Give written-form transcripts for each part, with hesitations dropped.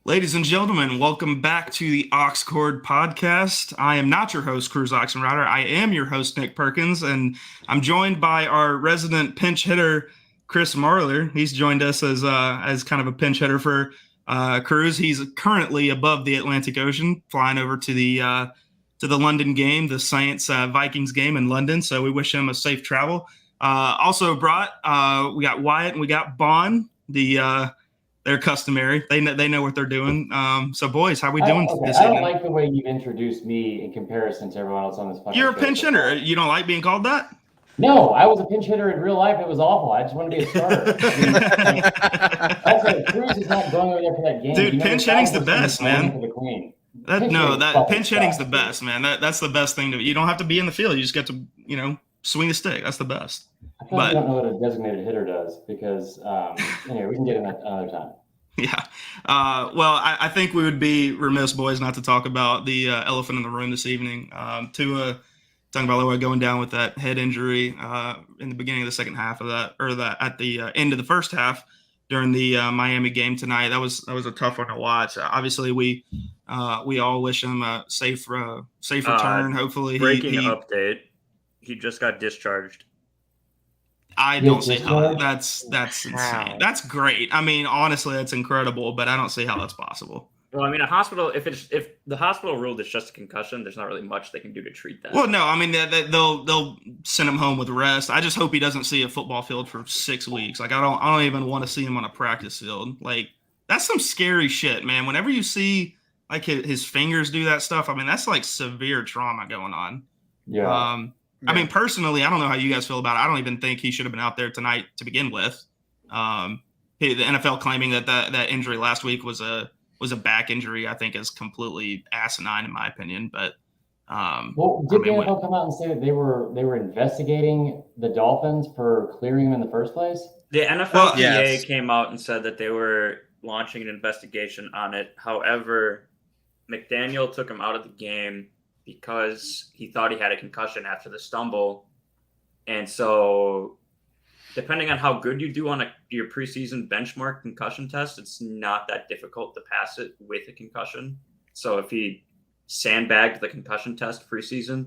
Ladies and gentlemen, welcome back to the Oxcord podcast. I am not your host, Cruz Oxenrider. I am your host, Nick Perkins, and I'm joined by our resident pinch hitter, Chris Marler. He's joined us as kind of a pinch hitter for Cruz. He's currently above the Atlantic Ocean, flying over to the London game, the Saints Vikings game in London. So we wish him a safe travel. Also brought we got Wyatt and we got Bon. They're customary. They know what they're doing. So, boys, how we doing this evening? I don't like the way you've introduced me in comparison to everyone else on this podcast. You're a pinch hitter. You don't like being called that? No, I was a pinch hitter in real life. It was awful. I just wanted to be a starter. Also, Cruz is not going over there for that game. Dude, pinch hitting's the best, man. For the queen. Pinch hitting's the best, man. That's the best thing. You don't have to be in the field. You just get to, swing the stick. That's the best. I don't know what a designated hitter does because, anyway, we can get in that another time. Yeah. Well, I think we would be remiss, boys, not to talk about the elephant in the room this evening. Tua Tagovailoa going down with that head injury in the beginning of the second half of that, or at the end of the first half during the Miami game tonight. That was a tough one to watch. Obviously, we all wish him a safe return. Hopefully, breaking update. He just got discharged. I don't see how that's insane. That's great. I mean, honestly, that's incredible, but I don't see how that's possible. Well, I mean, a hospital, if the hospital ruled it's just a concussion, there's not really much they can do to treat that. Well, no, I mean, they'll send him home with rest. I just hope he doesn't see a football field for 6 weeks. Like, I don't even want to see him on a practice field. Like, that's some scary shit, man. Whenever you see like his fingers do that stuff, I mean, that's like severe trauma going on. Yeah. I mean, personally, I don't know how you guys feel about it. I don't even think he should have been out there tonight to begin with. The NFL claiming that injury last week was a back injury, I think, is completely asinine in my opinion. But did the NFL come out and say that they were investigating the Dolphins for clearing him in the first place? The NFLPA came out and said that they were launching an investigation on it. However, McDaniel took him out of the game because he thought he had a concussion after the stumble. And so depending on how good you do on your preseason benchmark concussion test, it's not that difficult to pass it with a concussion. So if he sandbagged the concussion test preseason,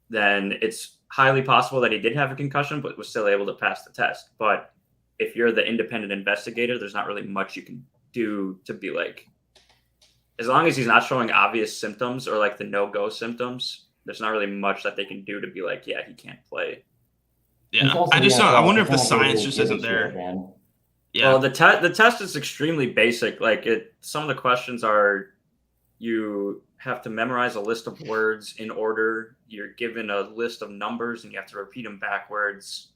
then it's highly possible that he did have a concussion, but was still able to pass the test. But if you're the independent investigator, there's not really much you can do to be like, as long as he's not showing obvious symptoms or like the no-go symptoms, there's not really much that they can do to be like, yeah, he can't play. Yeah, I wonder if the science just isn't there. Yeah. Well, the test is extremely basic. Like some of the questions are, you have to memorize a list of words in order. You're given a list of numbers and you have to repeat them backwards.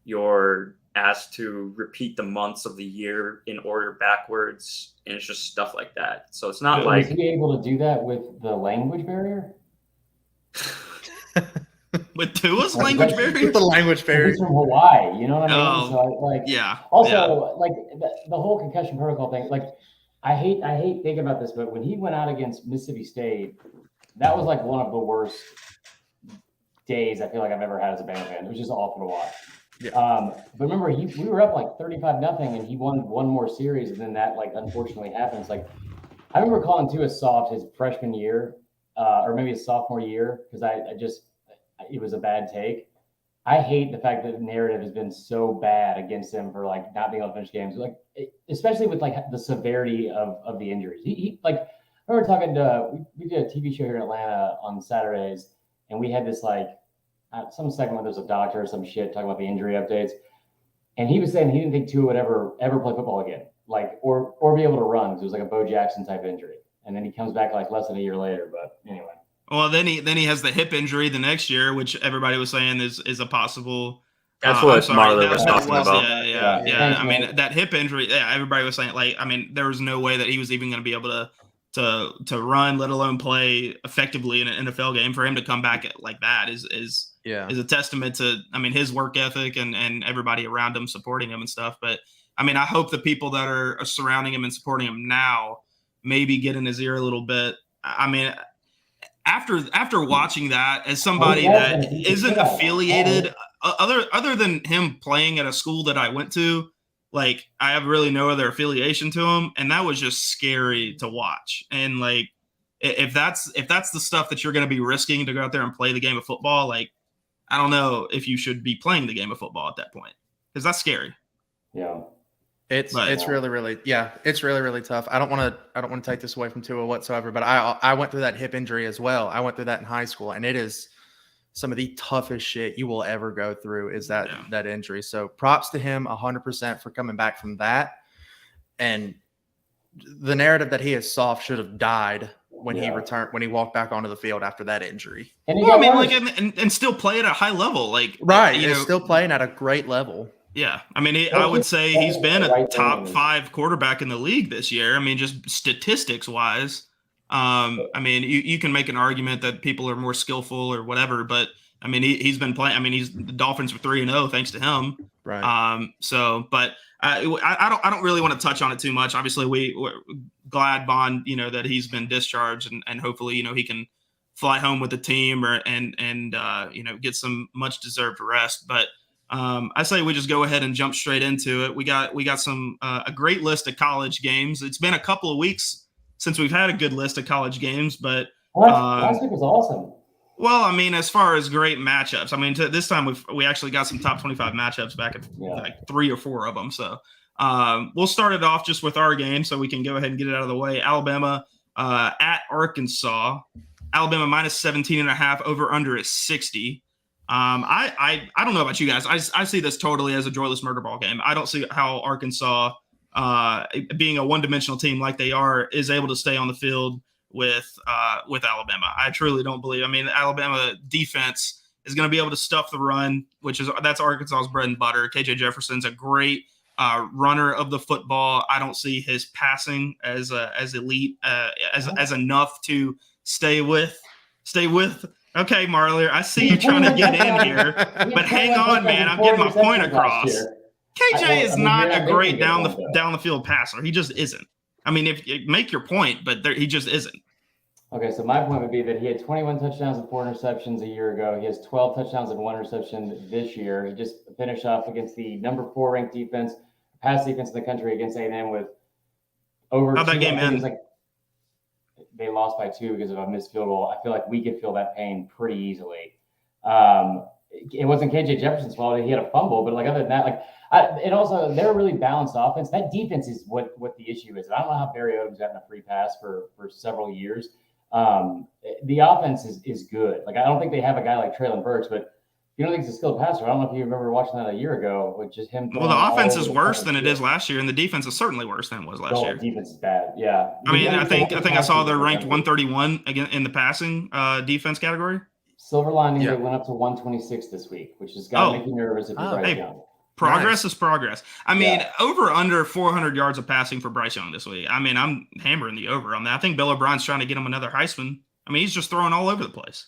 You're asked to repeat the months of the year in order backwards, and it's just stuff like that. So it's not like. Was he able to do that with the language barrier? With Tua's language barrier? With the language barrier. He's from Hawaii, you know what I mean? So yeah. Also, like the whole concussion protocol thing, like I hate thinking about this, but when he went out against Mississippi State, that was like one of the worst days I feel like I've ever had as a Bama fan. It was just awful to watch. Yeah. But remember, we were up like 35-0, and he won one more series, and then that like unfortunately happens. Like I remember calling Tua soft his freshman year, or maybe his sophomore year, because it was a bad take. I hate the fact that the narrative has been so bad against him for like not being able to finish games, like especially with like the severity of the injuries. He like I remember talking to we did a TV show here in Atlanta on Saturdays, and we had this like. Some segment there's a doctor or some shit talking about the injury updates, and he was saying he didn't think Tua would ever play football again, like or be able to run because it was like a Bo Jackson type injury, and then he comes back like less than a year later. But anyway, well then he has the hip injury the next year, which everybody was saying is a possible. That's what Marler was talking about. Yeah. I mean that hip injury. Yeah, everybody was saying like I mean there was no way that he was even going to be able to run, let alone play effectively in an NFL game. For him to come back like that is a testament to, I mean, his work ethic and everybody around him supporting him and stuff. But I mean, I hope the people that are surrounding him and supporting him now maybe get in his ear a little bit. I mean, after watching that, as somebody that isn't affiliated, other than him playing at a school that I went to, like I have really no other affiliation to him, and that was just scary to watch. And like if that's the stuff that you're going to be risking to go out there and play the game of football, like I don't know if you should be playing the game of football at that point, because that's scary. Yeah. It's really tough. I don't want to take this away from Tua whatsoever, but I went through that hip injury as well. I went through that in high school, and it is some of the toughest shit you will ever go through is that injury. So props to him 100% for coming back from that. And the narrative that he is soft should have died when he returned, when he walked back onto the field after that injury. And and still play at a high level, like he's still playing at a great level. Yeah, I mean, I would say he's been a top 5 quarterback in the league this year. I mean, just statistics wise. I mean, you can make an argument that people are more skillful or whatever, but I mean, he's been playing. I mean, the Dolphins were 3-0 thanks to him. Right. But I don't really want to touch on it too much. Obviously, we're glad Bond, that he's been discharged, and hopefully, he can fly home with the team and get some much deserved rest. But I say we just go ahead and jump straight into it. We got some a great list of college games. It's been a couple of weeks since we've had a good list of college games, but last week was awesome. Well, I mean, as far as great matchups, I mean, this time we actually got some top 25 matchups back at like 3 or 4 of them. So we'll start it off just with our game, so we can go ahead and get it out of the way. Alabama at Arkansas. Alabama minus 17.5. Over under is 60. I don't know about you guys. I see this totally as a joyless murder ball game. I don't see how Arkansas, being a one-dimensional team like they are, is able to stay on the field with Alabama. I truly don't believe. I mean, the Alabama defense is going to be able to stuff the run, that's Arkansas's bread and butter. KJ Jefferson's a great runner of the football. I don't see his passing as elite as enough to stay with. Okay, Marler, I see you trying to get in here, but hang on, man. I'm getting my point across. KJ is not a great down the field passer. He just isn't. I mean, if you make your point, but he just isn't. Okay, so my point would be that he had 21 touchdowns and 4 interceptions a year ago. He has 12 touchdowns and 1 interception this year. He just finished off against the number 4 ranked pass defense in the country against A&M with over. How'd that game end? They lost by 2 because of a missed field goal. I feel like we could feel that pain pretty easily. It wasn't KJ Jefferson's fault. He had a fumble, but other than that, and also they're a really balanced offense. That defense is what the issue is. I don't know how Barry Odom's gotten a free pass for several years. The offense is good. I don't think they have a guy like Traylon Burks, but you don't think he's a skilled passer. I don't know if you remember watching that a year ago with just him. Well, the offense is worse than it is last year, and the defense is certainly worse than it was last year. The defense is bad. Yeah. I mean, I think I saw they're ranked 131 again in the passing defense category. Silver lining, they went up to 126 this week, which is going to make you nervous if you're Bryce Young. Progress is progress. I mean, over under 400 yards of passing for Bryce Young this week. I mean, I'm hammering the over on that. I think Bill O'Brien's trying to get him another Heisman. I mean, he's just throwing all over the place.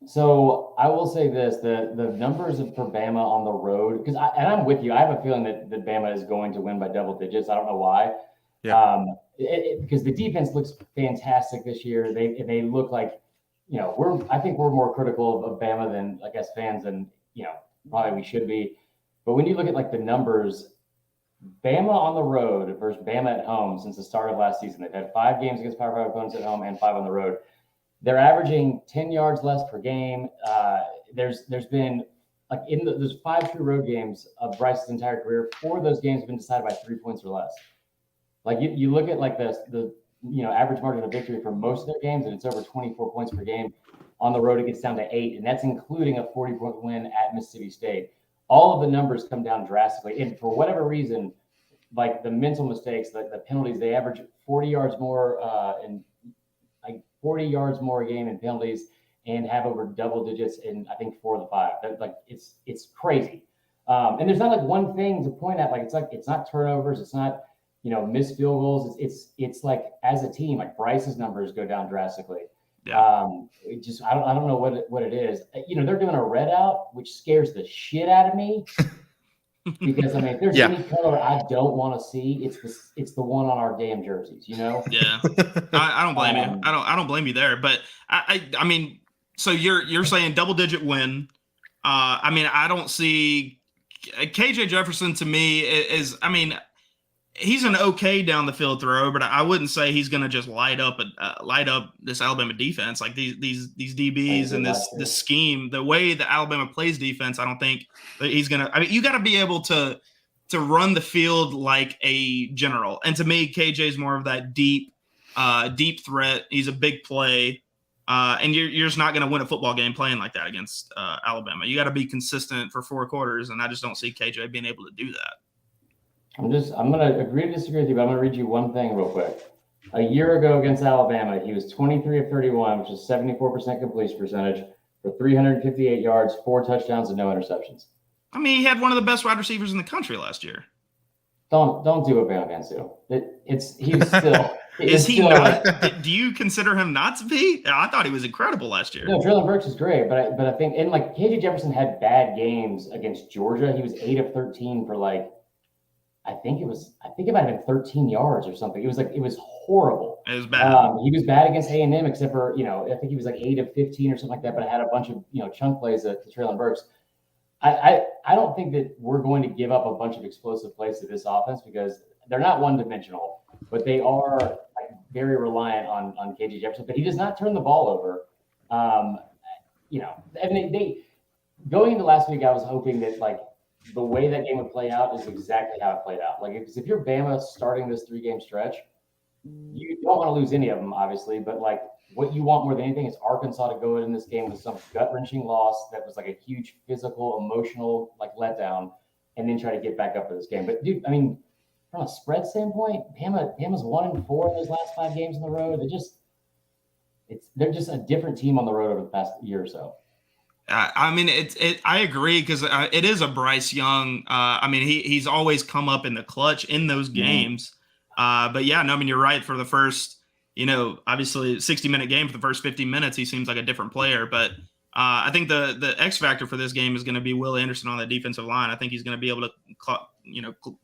So I will say this: the numbers for Bama on the road, because I'm with you. I have a feeling that Bama is going to win by double digits. I don't know why. Yeah. Because the defense looks fantastic this year. They look like, I think we're more critical of Bama than fans than probably we should be. But when you look at the numbers, Bama on the road versus Bama at home since the start of last season, they've had 5 games against Power 5 opponents at home and 5 on the road. They're averaging 10 yards less per game. There's been there's 5 true road games of Bryce's entire career. 4 of those games have been decided by 3 points or less. You look at the average margin of victory for most of their games, and it's over 24 points per game. On the road, it gets down to 8, and that's including a 40-point win at Mississippi State. All of the numbers come down drastically, and for whatever reason, the mental mistakes, the penalties, they average 40 yards more and 40 yards more a game in penalties, and have over double digits in I think 4 of the 5. It's crazy, and there's not one thing to point at. It's not turnovers, it's not missed field goals. It's as a team, Bryce's numbers go down drastically. Yeah. I don't know what it is. They're doing a red out, which scares the shit out of me. Because if there's any color I don't want to see, it's the one on our damn jerseys. Yeah. I don't blame you. I don't blame you there. But I mean, so you're saying double digit win. I mean, I don't see KJ Jefferson to me is, I mean, he's an okay down the field thrower, but I wouldn't say he's going to just light up this Alabama defense. Like these DBs and this scheme, the way that Alabama plays defense, I don't think that he's going to. I mean, you got to be able to run the field like a general. And to me, KJ is more of that deep threat. He's a big play. And you're just not going to win a football game playing like that against Alabama. You got to be consistent for 4 quarters, and I just don't see KJ being able to do that. I'm going to agree to disagree with you, but I'm going to read you one thing real quick. A year ago against Alabama, he was 23 of 31, which is 74% completion percentage for 358 yards, 4 touchdowns, and no interceptions. I mean, he had one of the best wide receivers in the country last year. Don't do what Bama fans do. He's still. Is he not? Do you consider him not to be? I thought he was incredible last year. No, Traylon Burks is great, but I think, and like KJ Jefferson had bad games against Georgia. He was 8 of 13 for I think it might have been 13 yards or something. It was horrible. It was bad. He was bad against A&M, except for, I think he was 8 of 15 or something like that, but I had a bunch of, chunk plays to Traylon Burks. I don't think that we're going to give up a bunch of explosive plays to this offense because they're not one-dimensional, but they are very reliant on KJ Jefferson. But he does not turn the ball over. I mean, going into last week, I was hoping that the way that game would play out is exactly how it played out. Because if you're Bama starting this 3-game stretch, you don't want to lose any of them, obviously, but what you want more than anything is Arkansas to go in this game with some gut-wrenching loss that was a huge physical, emotional letdown, and then try to get back up for this game. But dude, I mean, from a spread standpoint, Bama's 1-4 in those last 5 games on the road. They're just a different team on the road over the past year or so. I mean, I agree because it is a Bryce Young. I mean, he's always come up in the clutch in those games. But yeah, no, I mean, you're right. For the first, obviously 60-minute game, for the first 50 minutes, he seems like a different player. But I think the X factor for this game is going to be Will Anderson on the defensive line. I think he's going to be able to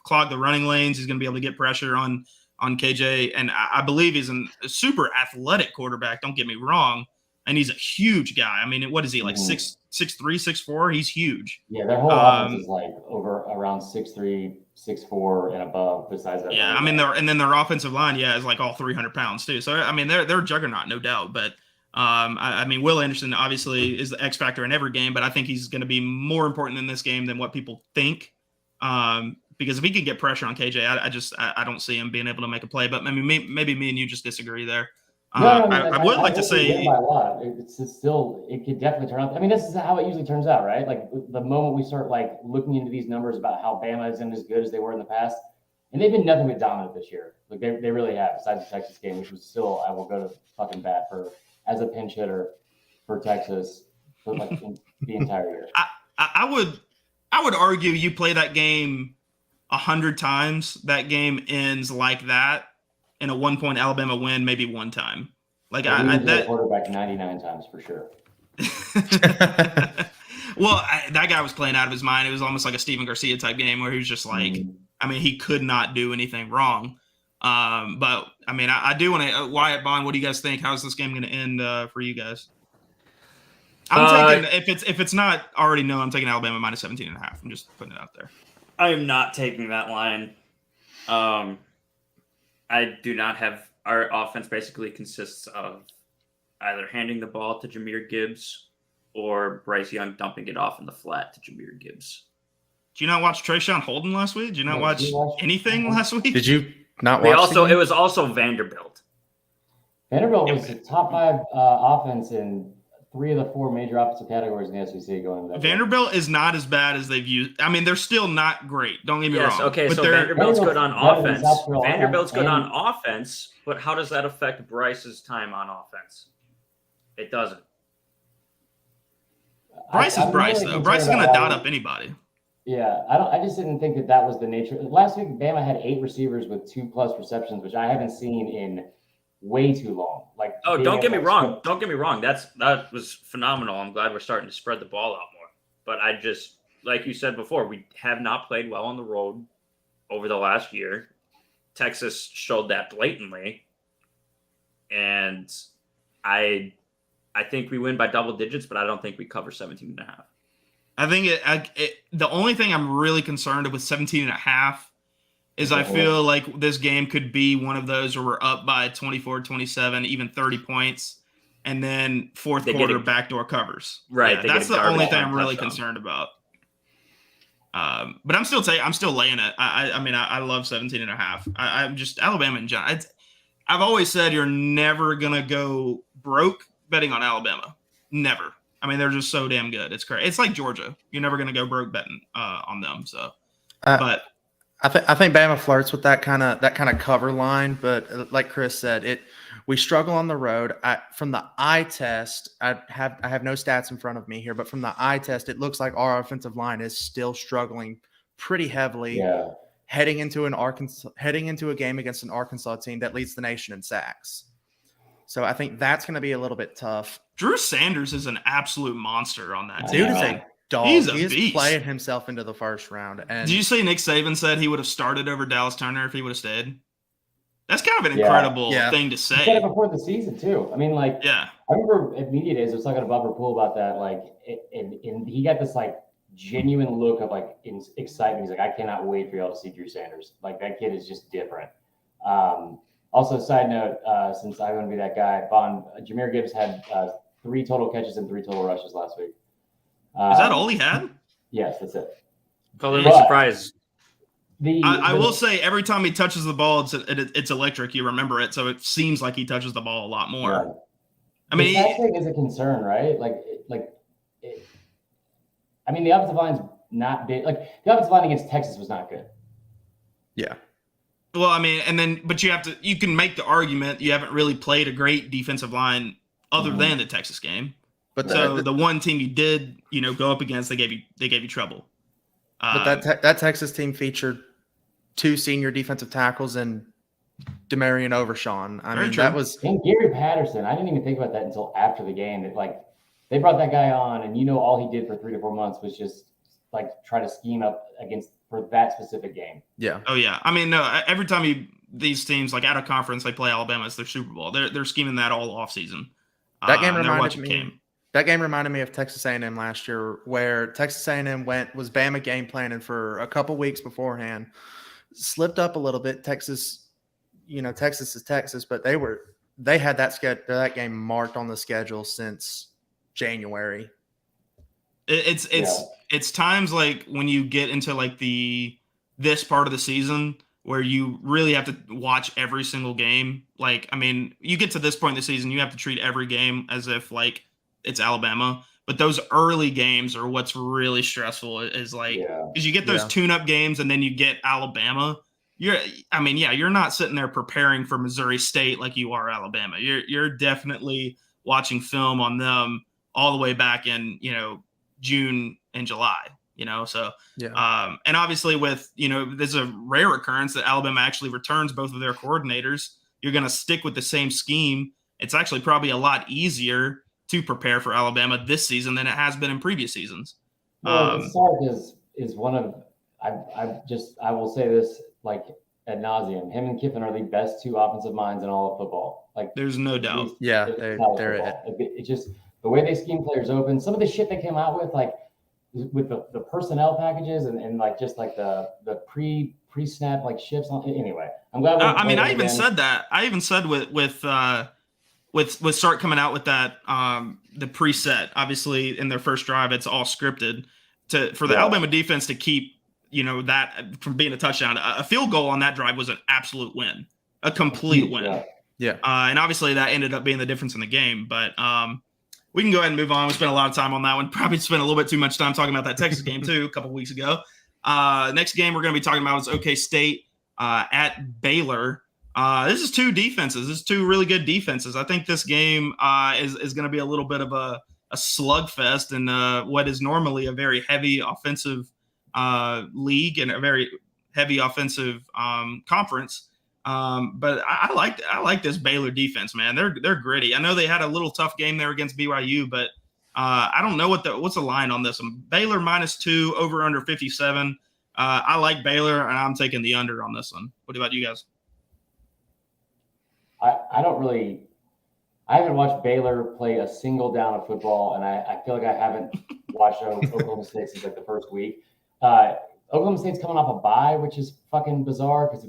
clog the running lanes. He's going to be able to get pressure on KJ. And I believe he's a super athletic quarterback. Don't get me wrong. And he's a huge guy. I mean, what is he, 6'3", 6'4"? He's huge. Yeah, their whole offense is over around 6'3", 6'4", and above. Besides that, yeah, I mean, their offensive line, is all 300 pounds too. So I mean, they're a juggernaut, no doubt. But I mean, Will Anderson obviously is the X factor in every game, but I think he's going to be more important in this game than what people think. Because if he can get pressure on KJ, I don't see him being able to make a play. But I mean, maybe me and you just disagree there. I would like to say by a lot. It could definitely turn out. I mean, this is how it usually turns out, right? The moment we start looking into these numbers about how Bama isn't as good as they were in the past, and they've been nothing but dominant this year. They really have, besides the Texas game, which was still, I will go to fucking bat for as a pinch hitter for Texas for the entire year. I would argue you play that game 100 times, that game ends like that. In a 1-point Alabama win, maybe one time. That quarterback 99 times for sure. Well, that guy was playing out of his mind. It was almost like a Steven Garcia type game where he was just I mean, he could not do anything wrong. But I mean, I do want to. Wyatt Bond, what do you guys think? How's this game going to end for you guys? I'm taking if it's not already known, I'm taking Alabama minus 17.5. I'm just putting it out there. I am not taking that line. I do not have – our offense basically consists of either handing the ball to Jamir Gibbs or Bryce Young dumping it off in the flat to Jamir Gibbs. Did you not watch Trayshawn Holden last week? Did you not watch anything last week? Did you not watch it was also Vanderbilt. Vanderbilt was the top 5 offense in 3 of the 4 major offensive categories in the SEC going into that. Vanderbilt is not as bad as they've used. I mean, they're still not great. Don't get me wrong. Okay, but so Vanderbilt's good on offense. Vanderbilt's good on offense, but how does that affect Bryce's time on offense? It doesn't. Bryce is Bryce, though. Bryce is going to dot up anybody. Yeah, I just didn't think that was the nature. Last week, Bama had 8 receivers with 2+ receptions, which I haven't seen in way too long. Don't get me wrong. Don't get me wrong. That was phenomenal. I'm glad we're starting to spread the ball out more. But I just, like you said before, we have not played well on the road over the last year. Texas showed that blatantly. And I think we win by double digits, but I don't think we cover 17.5. I think the only thing I'm really concerned with 17.5 is I feel like this game could be one of those where we're up by 24, 27, even 30 points, and then fourth quarter backdoor covers. Right. Yeah, that's the only thing I'm really concerned about. But I'm still laying it. I mean, I love 17.5. I'm just Alabama and John. I've always said you're never gonna go broke betting on Alabama. Never. I mean, they're just so damn good. It's crazy. It's like Georgia. You're never gonna go broke betting on them. So, but I think Bama flirts with that kind of cover line, but like Chris said, we struggle on the road. From the eye test, I have no stats in front of me here, but from the eye test, it looks like our offensive line is still struggling pretty heavily. Yeah. Heading into a game against an Arkansas team that leads the nation in sacks. So I think that's going to be a little bit tough. Drew Sanders is an absolute monster on that team. Dude is a dog. He is playing himself into the first round. And did you see Nick Saban said he would have started over Dallas Turner if he would have stayed? That's kind of an incredible thing to say. He said it before the season too. I mean, like, I remember at media days I was talking to Bubba Poole about that. Like, and he got this like genuine look of like excitement. He's like, I cannot wait for y'all to see Drew Sanders. Like, that kid is just different. Also, side note, since I want to be that guy, Jamir Gibbs had 3 total catches and 3 total rushes last week. Is that all he had? Yes, that's it. Pleasantly surprised. I will say every time he touches the ball, it's electric. You remember it, so it seems like he touches the ball a lot more. Right. I mean, that thing is a concern, right? I mean, the offensive line's not big. Like, the offensive line against Texas was not good. Yeah. Well, I mean, but you can make the argument you haven't really played a great defensive line other than the Texas game. But the one team you did, go up against, they gave you trouble. But that Texas team featured 2 senior defensive tackles and Demarion Overshawn. I mean, that was and Gary Patterson. I didn't even think about that until after the game. That like they brought that guy on, and all he did for 3 to 4 months was just like try to scheme up for that specific game. Yeah. Oh yeah. I mean, no. Every time these teams like out of conference, they play Alabama. It's their Super Bowl. They're scheming that all off season. That game reminded me. That game reminded me of Texas A&M last year, where Texas A&M was Bama game planning for a couple weeks beforehand, slipped up a little bit. Texas is Texas, but they had that game marked on the schedule since January. It's times like when you get into like this part of the season where you really have to watch every single game. Like, I mean, you get to this point in the season, you have to treat every game as if like it's Alabama, but those early games are what's really stressful. Is like, because you get those tune-up games and then you get Alabama. You're not sitting there preparing for Missouri State like you are Alabama. You're definitely watching film on them all the way back in June and July. So and obviously with there's a rare occurrence that Alabama actually returns both of their coordinators. You're going to stick with the same scheme. It's actually probably a lot easier to prepare for Alabama this season than it has been in previous seasons. Well, Sark is one of I will say this like ad nauseum. Him and Kiffin are the best 2 offensive minds in all of football. Like, there's no doubt. They're it. Just the way they scheme players open. Some of the shit they came out with, like with the personnel packages and like just like the pre-snap like shifts on. Anyway, I'm glad. I even said that. I even said with Sark coming out with that the preset, obviously in their first drive, it's all scripted for the Alabama defense to keep that from being a touchdown. A field goal on that drive was an absolute win, a complete win. Yeah. And obviously that ended up being the difference in the game. But we can go ahead and move on. We spent a lot of time on that one. Probably spent a little bit too much time talking about that Texas game too a couple weeks ago. Next game we're going to be talking about is OK State at Baylor. This is 2 defenses. This is 2 really good defenses. I think this game is going to be a little bit of a slugfest in what is normally a very heavy offensive league and a very heavy offensive conference. But I like this Baylor defense, man. They're gritty. I know they had a little tough game there against BYU, but I don't know what's the line on this one. Baylor -2, over under 57. I like Baylor, and I'm taking the under on this one. What about you guys? I I haven't watched Baylor play a single down of football, and I feel like I haven't watched Oklahoma State since like the first week. Oklahoma State's coming off a bye, which is fucking bizarre because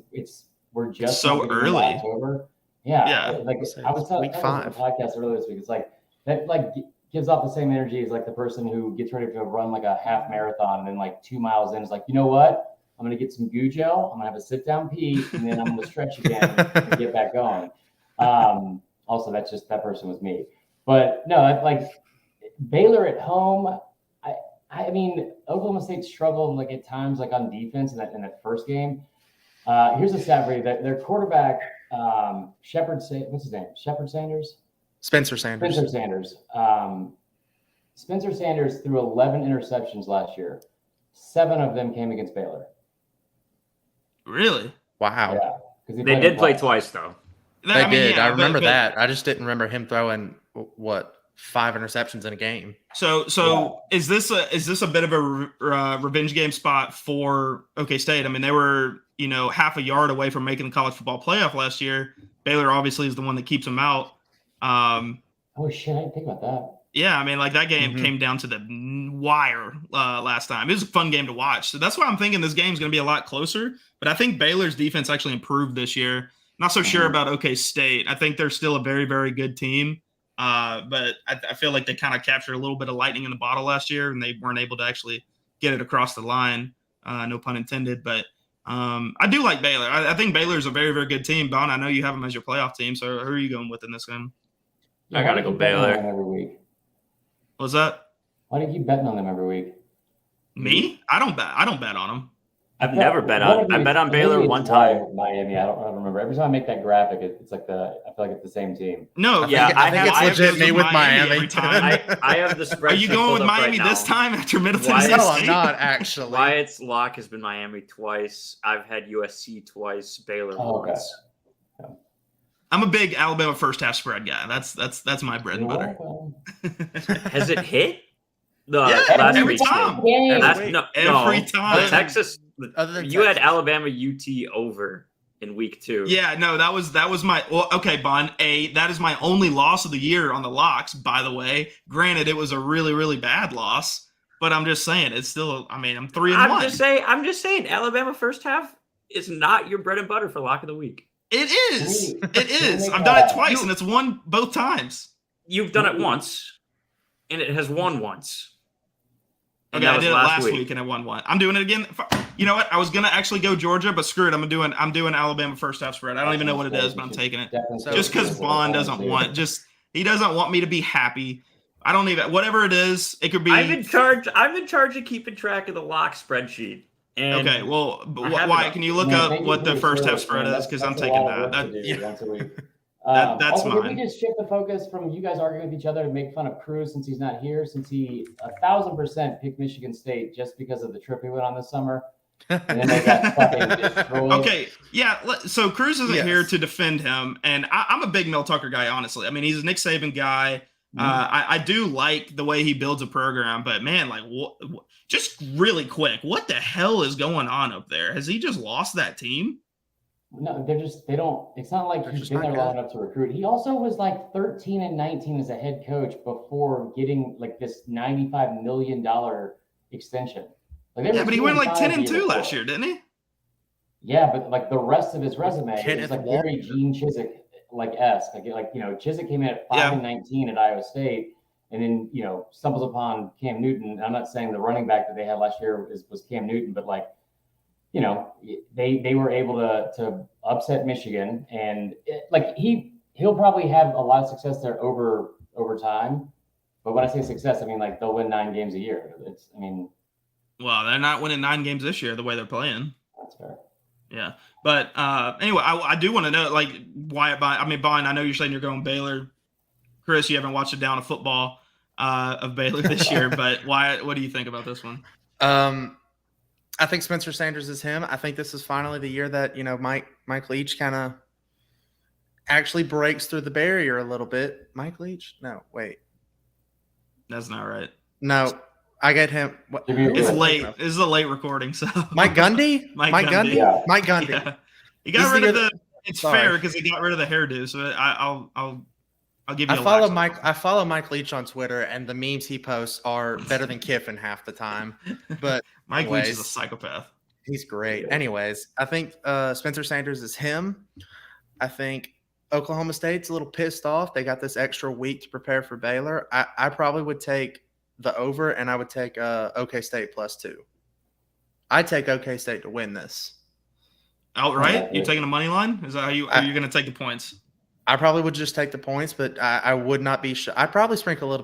we're just so early. October. Yeah, like I was telling week on 5 the podcast earlier this week. It's like that gives off the same energy as like the person who gets ready to run like a half marathon and then like 2 miles in is like, you know what? I'm gonna get some goo gel. I'm gonna have a sit down pee, and then I'm gonna stretch again and get back going. Also, that person was me. But no, like Baylor at home. I mean, Oklahoma State struggled like at times, like on defense in that first game. Here's a stat for you: that their quarterback, what's his name? Spencer Sanders. Spencer Sanders threw 11 interceptions last year. 7 of them came against Baylor. Really? Wow. Yeah, they did play twice though. They did. I remember that. I just didn't remember him throwing 5 interceptions in a game. So is this a bit of a revenge game spot for OK State? I mean, they were half a yard away from making the college football playoff last year. Baylor obviously is the one that keeps them out. Oh shit! I didn't think about that. Yeah, I mean, like that game came down to the wire last time. It was a fun game to watch. So that's why I'm thinking this game's going to be a lot closer. But I think Baylor's defense actually improved this year. Not so sure about OK State. I think they're still a very, very good team. But I feel like they kind of captured a little bit of lightning in the bottle last year, and they weren't able to actually get it across the line. No pun intended. But I do like Baylor. I think Baylor's a very, very good team. Bon, I know you have them as your playoff team. So who are you going with in this game? I got to go Baylor. Every week. What's that? Why do you keep betting on them every week? Me? I don't bet on them. I've never bet on. I bet on Baylor one time. Miami. I don't remember. Every time I make that graphic, it's like I feel like it's the same team. No, I think it's legit me with Miami. Every time. I have the spreadsheet. Are you going with Miami right this time after Middle Why? Tennessee No, State? I'm not actually. Wyatt's lock has been Miami twice. I've had USC twice. Baylor once. Okay. I'm a big Alabama first half spread guy. That's my bread and butter. Has it hit? Last every time. Every time. Texas. Other than you Texas. had Alabama UT over in week 2. Yeah, no, that was my okay, Bon. That is my only loss of the year on the locks, by the way. Granted, it was a really, really bad loss, but I'm just saying it's still. I mean, I'm 3-1. I'm just saying Alabama first half is not your bread and butter for lock of the week. It is. It is. I've done it twice, and it's won both times. You've done it once, and it has won once. Okay, I did it last week and I won one. I'm doing it again. You know what? I was gonna actually go Georgia, but screw it. I'm doing Alabama first half spread. I don't even know what it is, but I'm taking it. Just because Bond doesn't want he doesn't want me to be happy. I don't even whatever it is. It could be. I'm in charge of keeping track of the lock spreadsheet. And okay, well, why can you look up what the first half spread is? Because I'm taking that. That's also, mine. Can we just shift the focus from you guys arguing with each other to make fun of Cruz since he's not here, since he 1,000% picked Michigan State just because of the trip he went on this summer? And then they got fucking destroyed. Okay, yeah. So Cruz isn't here to defend him, and I'm a big Mel Tucker guy, honestly. I mean, he's a Nick Saban guy. I do like the way he builds a program, but man, like, just really quick, what the hell is going on up there? Has he just lost that team? No, they don't. It's not like he's been there long enough to recruit. He also was like 13-19 as a head coach before getting like this $95 million extension. Like, but he went like 10-2 last year, didn't he? Yeah, but like the rest of his resume is like very Gene Chizik like esque. Like Chizik came in at 5-19 at Iowa State, and then stumbles upon Cam Newton. And I'm not saying the running back that they had last year was Cam Newton, but like. They were able to upset Michigan, and he'll probably have a lot of success there over time. But when I say success, I mean like they'll win 9 games a year. Well, they're not winning 9 games this year the way they're playing. That's fair. Yeah, but anyway, I do want to know like why. I mean, Brian, I know you're saying you're going Baylor. Chris, you haven't watched a down of football of Baylor this year, but why? What do you think about this one? I think Spencer Sanders is him. I think this is finally the year that, Mike Leach kind of actually breaks through the barrier a little bit. Mike Leach? No, wait. That's not right. No, I get him. It's late. This is a late recording, so. Mike Gundy? Mike Gundy? Yeah. Mike Gundy. Yeah. He got rid of the – it's fair because he got rid of the hairdo, so I'll I'll give you. I follow Mike Leach on Twitter, and the memes he posts are better than Kiffin half the time. But Mike Leach is a psychopath. He's great. Anyways, I think Spencer Sanders is him. I think Oklahoma State's a little pissed off. They got this extra week to prepare for Baylor. I probably would take the over, and I would take OK State +2. I'd take OK State to win this. Outright? You taking a money line? Is that how you are you going to take the points? I probably would just take the points, but I would not be sure. I'd probably sprinkle a little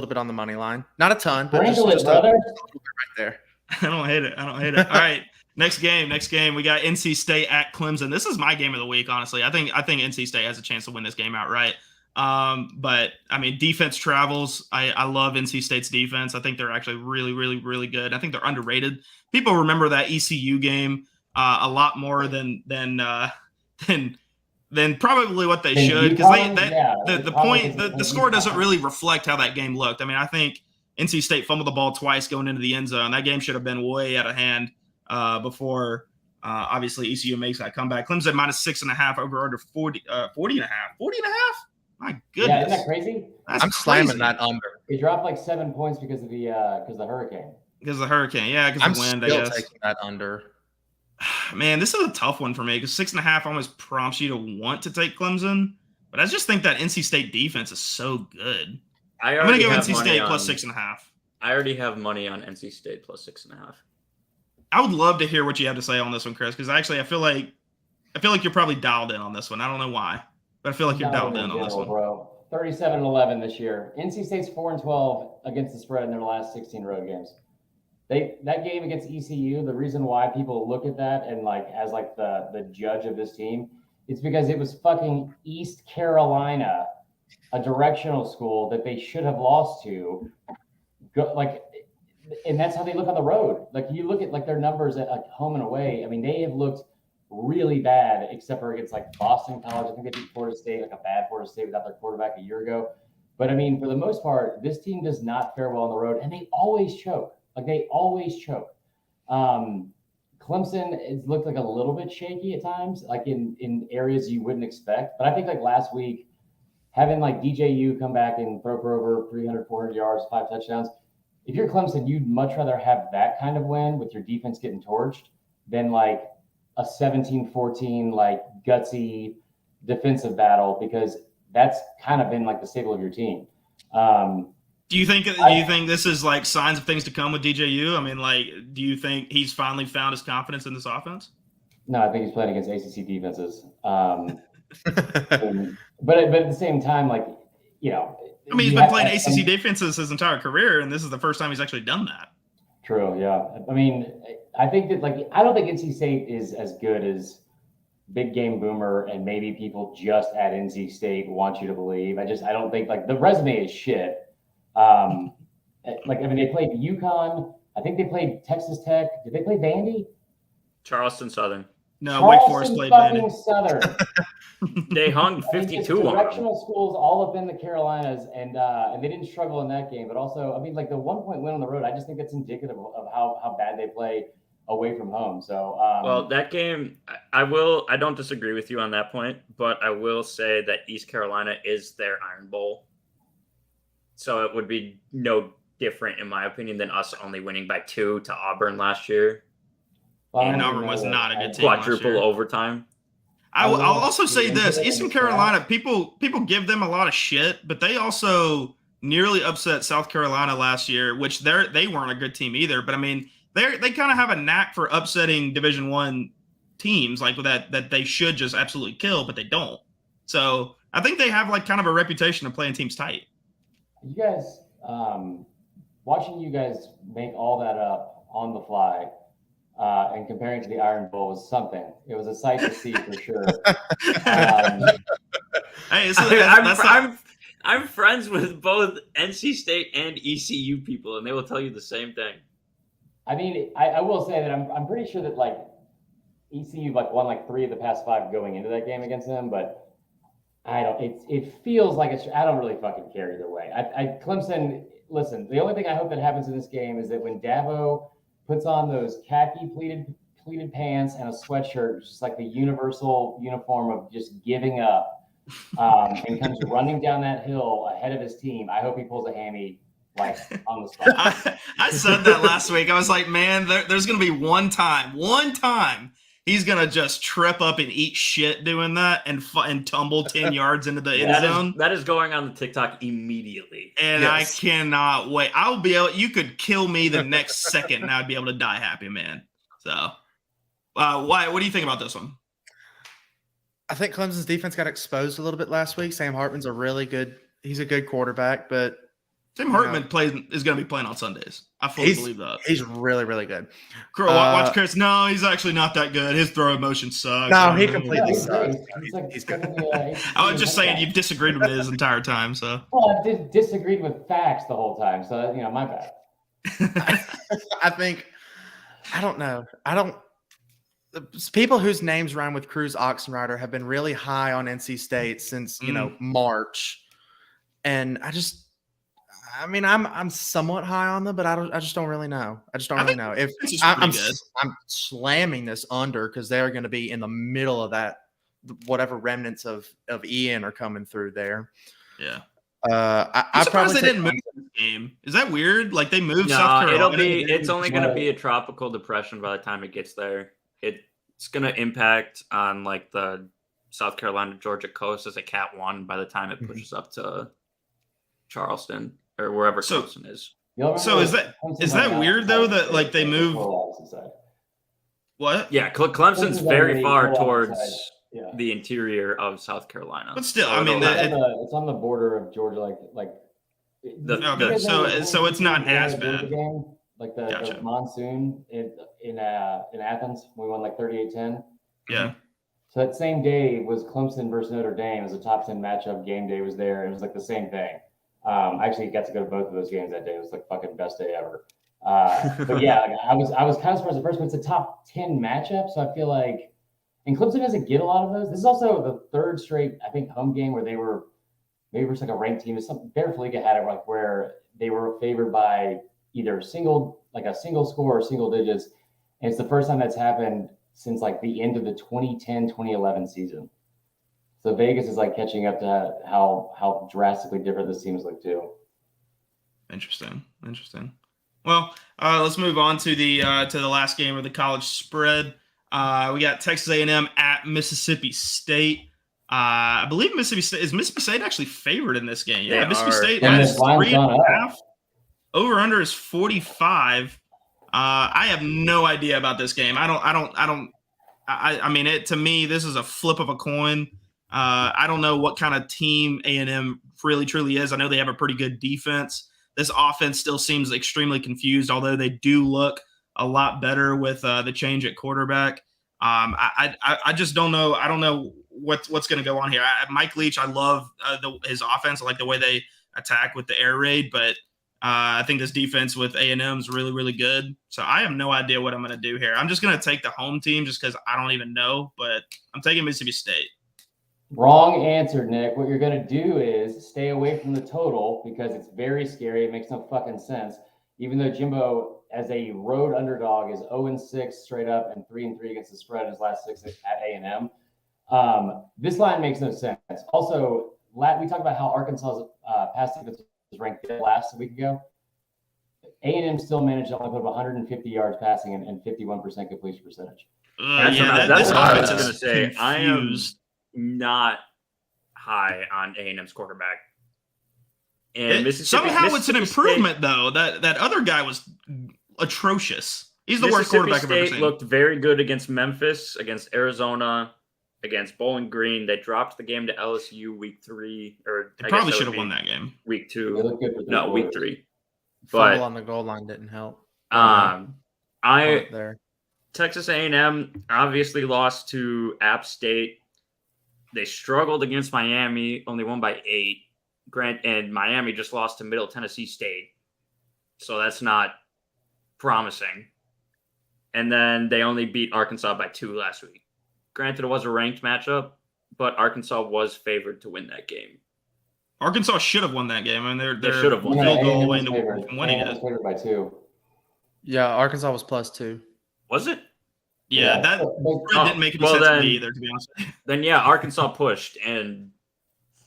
bit on the money line. Not a ton, but just brother. Right there. I don't hate it. All right. Next game. We got NC State at Clemson. This is my game of the week, honestly. I think NC State has a chance to win this game outright. But I mean, defense travels. I love NC State's defense. I think they're actually really, really, really good. I think they're underrated. People remember that ECU game a lot more than probably what they should, because the score doesn't really reflect how that game looked. I mean, I think NC State fumbled the ball twice going into the end zone. That game should have been way out of hand before obviously ECU makes that comeback. Clemson -6.5 over under 40 and a half. 40 and a half? My goodness. Yeah, isn't that crazy? I'm slamming that under. They dropped like 7 points because of the hurricane. Because of the hurricane, yeah, because of the wind, I guess. I'm still taking that under. Man, this is a tough one for me because 6.5 almost prompts you to want to take Clemson, but I just think that NC State defense is so good. I'm going to go NC State +6.5. I already have money on NC State +6.5. I would love to hear what you have to say on this one, Chris, because actually I feel like you're probably dialed in on this one. I don't know why, but I feel like you're dialed in on this one. Bro. 37-11 this year. NC State's 4-12 against the spread in their last 16 road games. That game against ECU, the reason why people look at that and as the judge of this team, it's because it was fucking East Carolina, a directional school that they should have lost to. And that's how they look on the road. Like you look at their numbers at home and away. I mean, they have looked really bad, except for against Boston College. I think they beat Florida State, a bad Florida State without their quarterback a year ago. But I mean, for the most part, this team does not fare well on the road, and they always choke. Clemson, it's looked like a little bit shaky at times, in areas you wouldn't expect. But I think last week, having DJU come back and throw for over 300, 400 yards, 5 touchdowns. If you're Clemson, you'd much rather have that kind of win with your defense getting torched than a 17-14, gutsy defensive battle, because that's kind of been the staple of your team. Do you think this is signs of things to come with DJU? I mean, do you think he's finally found his confidence in this offense? No, I think he's playing against ACC defenses. But at the same time, he's been playing ACC defenses his entire career, and this is the first time he's actually done that. True, yeah. I mean, I think that I don't think NC State is as good as Big Game Boomer and maybe people just at NC State want you to believe. I don't think the resume is shit. They played UConn. I think they played Texas Tech. Did they play Vandy? Charleston Southern. No, Wake Forest played Vandy. Southern. They hung 52 on them. Directional schools all up in the Carolinas, and they didn't struggle in that game. But also, the 1-point win on the road, I just think that's indicative of how bad they play away from home. So, well, that game, I don't disagree with you on that point, but I will say that East Carolina is their Iron Bowl. So it would be no different, in my opinion, than us only winning by 2 to Auburn last year. And Auburn was not a good team. Quadruple overtime. I'll also say this: Eastern Carolina, people give them a lot of shit, but they also nearly upset South Carolina last year, which they weren't a good team either. But I mean, they kind of have a knack for upsetting Division I teams that they should just absolutely kill, but they don't. So I think they have kind of a reputation of playing teams tight. You guys, watching you guys make all that up on the fly and comparing to the Iron Bowl was something. It was a sight to see for sure. Hey, I'm friends with both NC State and ECU people, and they will tell you the same thing. I mean, I will say that I'm pretty sure that ECU won 3 of the past 5 going into that game against them, but it feels like I don't really fucking care either way. Clemson, listen, the only thing I hope that happens in this game is that when Dabo puts on those khaki pleated pants and a sweatshirt, just the universal uniform of just giving up, and comes running down that hill ahead of his team, I hope he pulls a hammy like on the spot. I said that last week. I was like, man, there's going to be one time he's going to just trip up and eat shit doing that and tumble 10 yards into the end zone. That is going on the TikTok immediately. And yes. I cannot wait. I'll be able, you could kill me the next second and I'd be able to die happy, man. So, what do you think about this one? I think Clemson's defense got exposed a little bit last week. Sam Hartman's he's a good quarterback, but Sam Hartman is going to be playing on Sundays. I fully believe that. He's really, really good. Watch Chris. No, he's actually not that good. His throw motion sucks. No, he completely sucks. He's good. I was just saying you disagreed with it his entire time. So. Well, I disagreed with facts the whole time. So, my bad. I don't know. People whose names rhyme with Cruz Oxenrider have been really high on NC State since, March. And I'm somewhat high on them, but I just don't really know. I really know. If I'm slamming this under because they're going to be in the middle of that, whatever remnants of Ian are coming through there. Yeah. I'm surprised they didn't move this game. Is that weird? Like they moved South Carolina. It's only going to be a tropical depression by the time it gets there. It's going to impact on like the South Carolina Georgia coast as a Cat 1 by the time it pushes up to Charleston or wherever Clemson is. So is that weird though that like they move? What? Yeah, Clemson's very far towards the interior of South Carolina. But still, it's on the border of Georgia, so it's not as bad. Like the monsoon in Athens, we won like 38-10. Yeah. So that same day was Clemson versus Notre Dame as a top 10 matchup. Game day was there. It was like the same thing. I actually got to go to both of those games that day. It was like fucking best day ever. But yeah, I was kind of surprised at first, but it's a top 10 matchup. So I feel like, and Clemson doesn't get a lot of those. This is also the third straight, I think, home game where they were maybe versus like a ranked team. Bear Felica had it like where they were favored by either a single score or single digits. And it's the first time that's happened since like the end of the 2010-2011 season. So Vegas is like catching up to how drastically different this seems like too. Interesting. Well, let's move on to the last game of the college spread. We got Texas A&M at Mississippi State. I believe Mississippi State actually favored in this game. Yeah, Mississippi State has 3.5. Over under is 45. I have no idea about this game. I mean, to me, this is a flip of a coin. I don't know what kind of team A&M really truly is. I know they have a pretty good defense. This offense still seems extremely confused, although they do look a lot better with the change at quarterback. I just don't know. I don't know what's going to go on here. Mike Leach, I love his offense. I like the way they attack with the air raid, but I think this defense with A&M is really, really good. So I have no idea what I'm going to do here. I'm just going to take the home team just because I don't even know, but I'm taking Mississippi State. Wrong answer, Nick. What you're going to do is stay away from the total because it's very scary. It makes no fucking sense. Even though Jimbo, as a road underdog, is 0-6 straight up and 3-3 against the spread in his last 6 at A&M. This line makes no sense. Also, we talked about how Arkansas's pass defense was ranked last week ago. A&M still managed to only put up 150 yards passing and 51% completion percentage. That's what I was going to say. Confused. I am not high on A&M's quarterback. And somehow it's an improvement, State, though. That other guy was atrocious. He's the worst quarterback I've ever seen. Looked very good against Memphis, against Arizona, against Bowling Green. They dropped the game to LSU week 3. Or they probably should have won that game. Week 2. Week 3. Fumble on the goal line didn't help. Texas A&M obviously lost to App State. They struggled against Miami, only won by 8. And Miami just lost to Middle Tennessee State. So that's not promising. And then they only beat Arkansas by 2 last week. Granted, it was a ranked matchup, but Arkansas was favored to win that game. Arkansas should have won that game. I mean, they should have won. Field goal away from winning it. Favored by 2. Yeah, Arkansas was +2. Was it? Yeah, that didn't make any sense to me either, to be honest. Then yeah, Arkansas pushed, and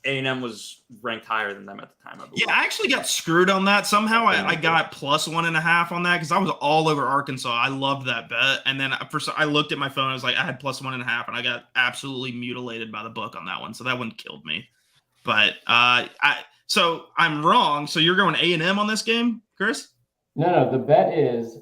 A&M was ranked higher than them at the time, I believe. Yeah, I actually got screwed on that. Somehow I got +1.5 on that because I was all over Arkansas. I loved that bet. And then I looked at my phone. I was like, I had +1.5, and I got absolutely mutilated by the book on that one. So that one killed me. But so I'm wrong. So you're going A&M on this game, Chris? No. The bet is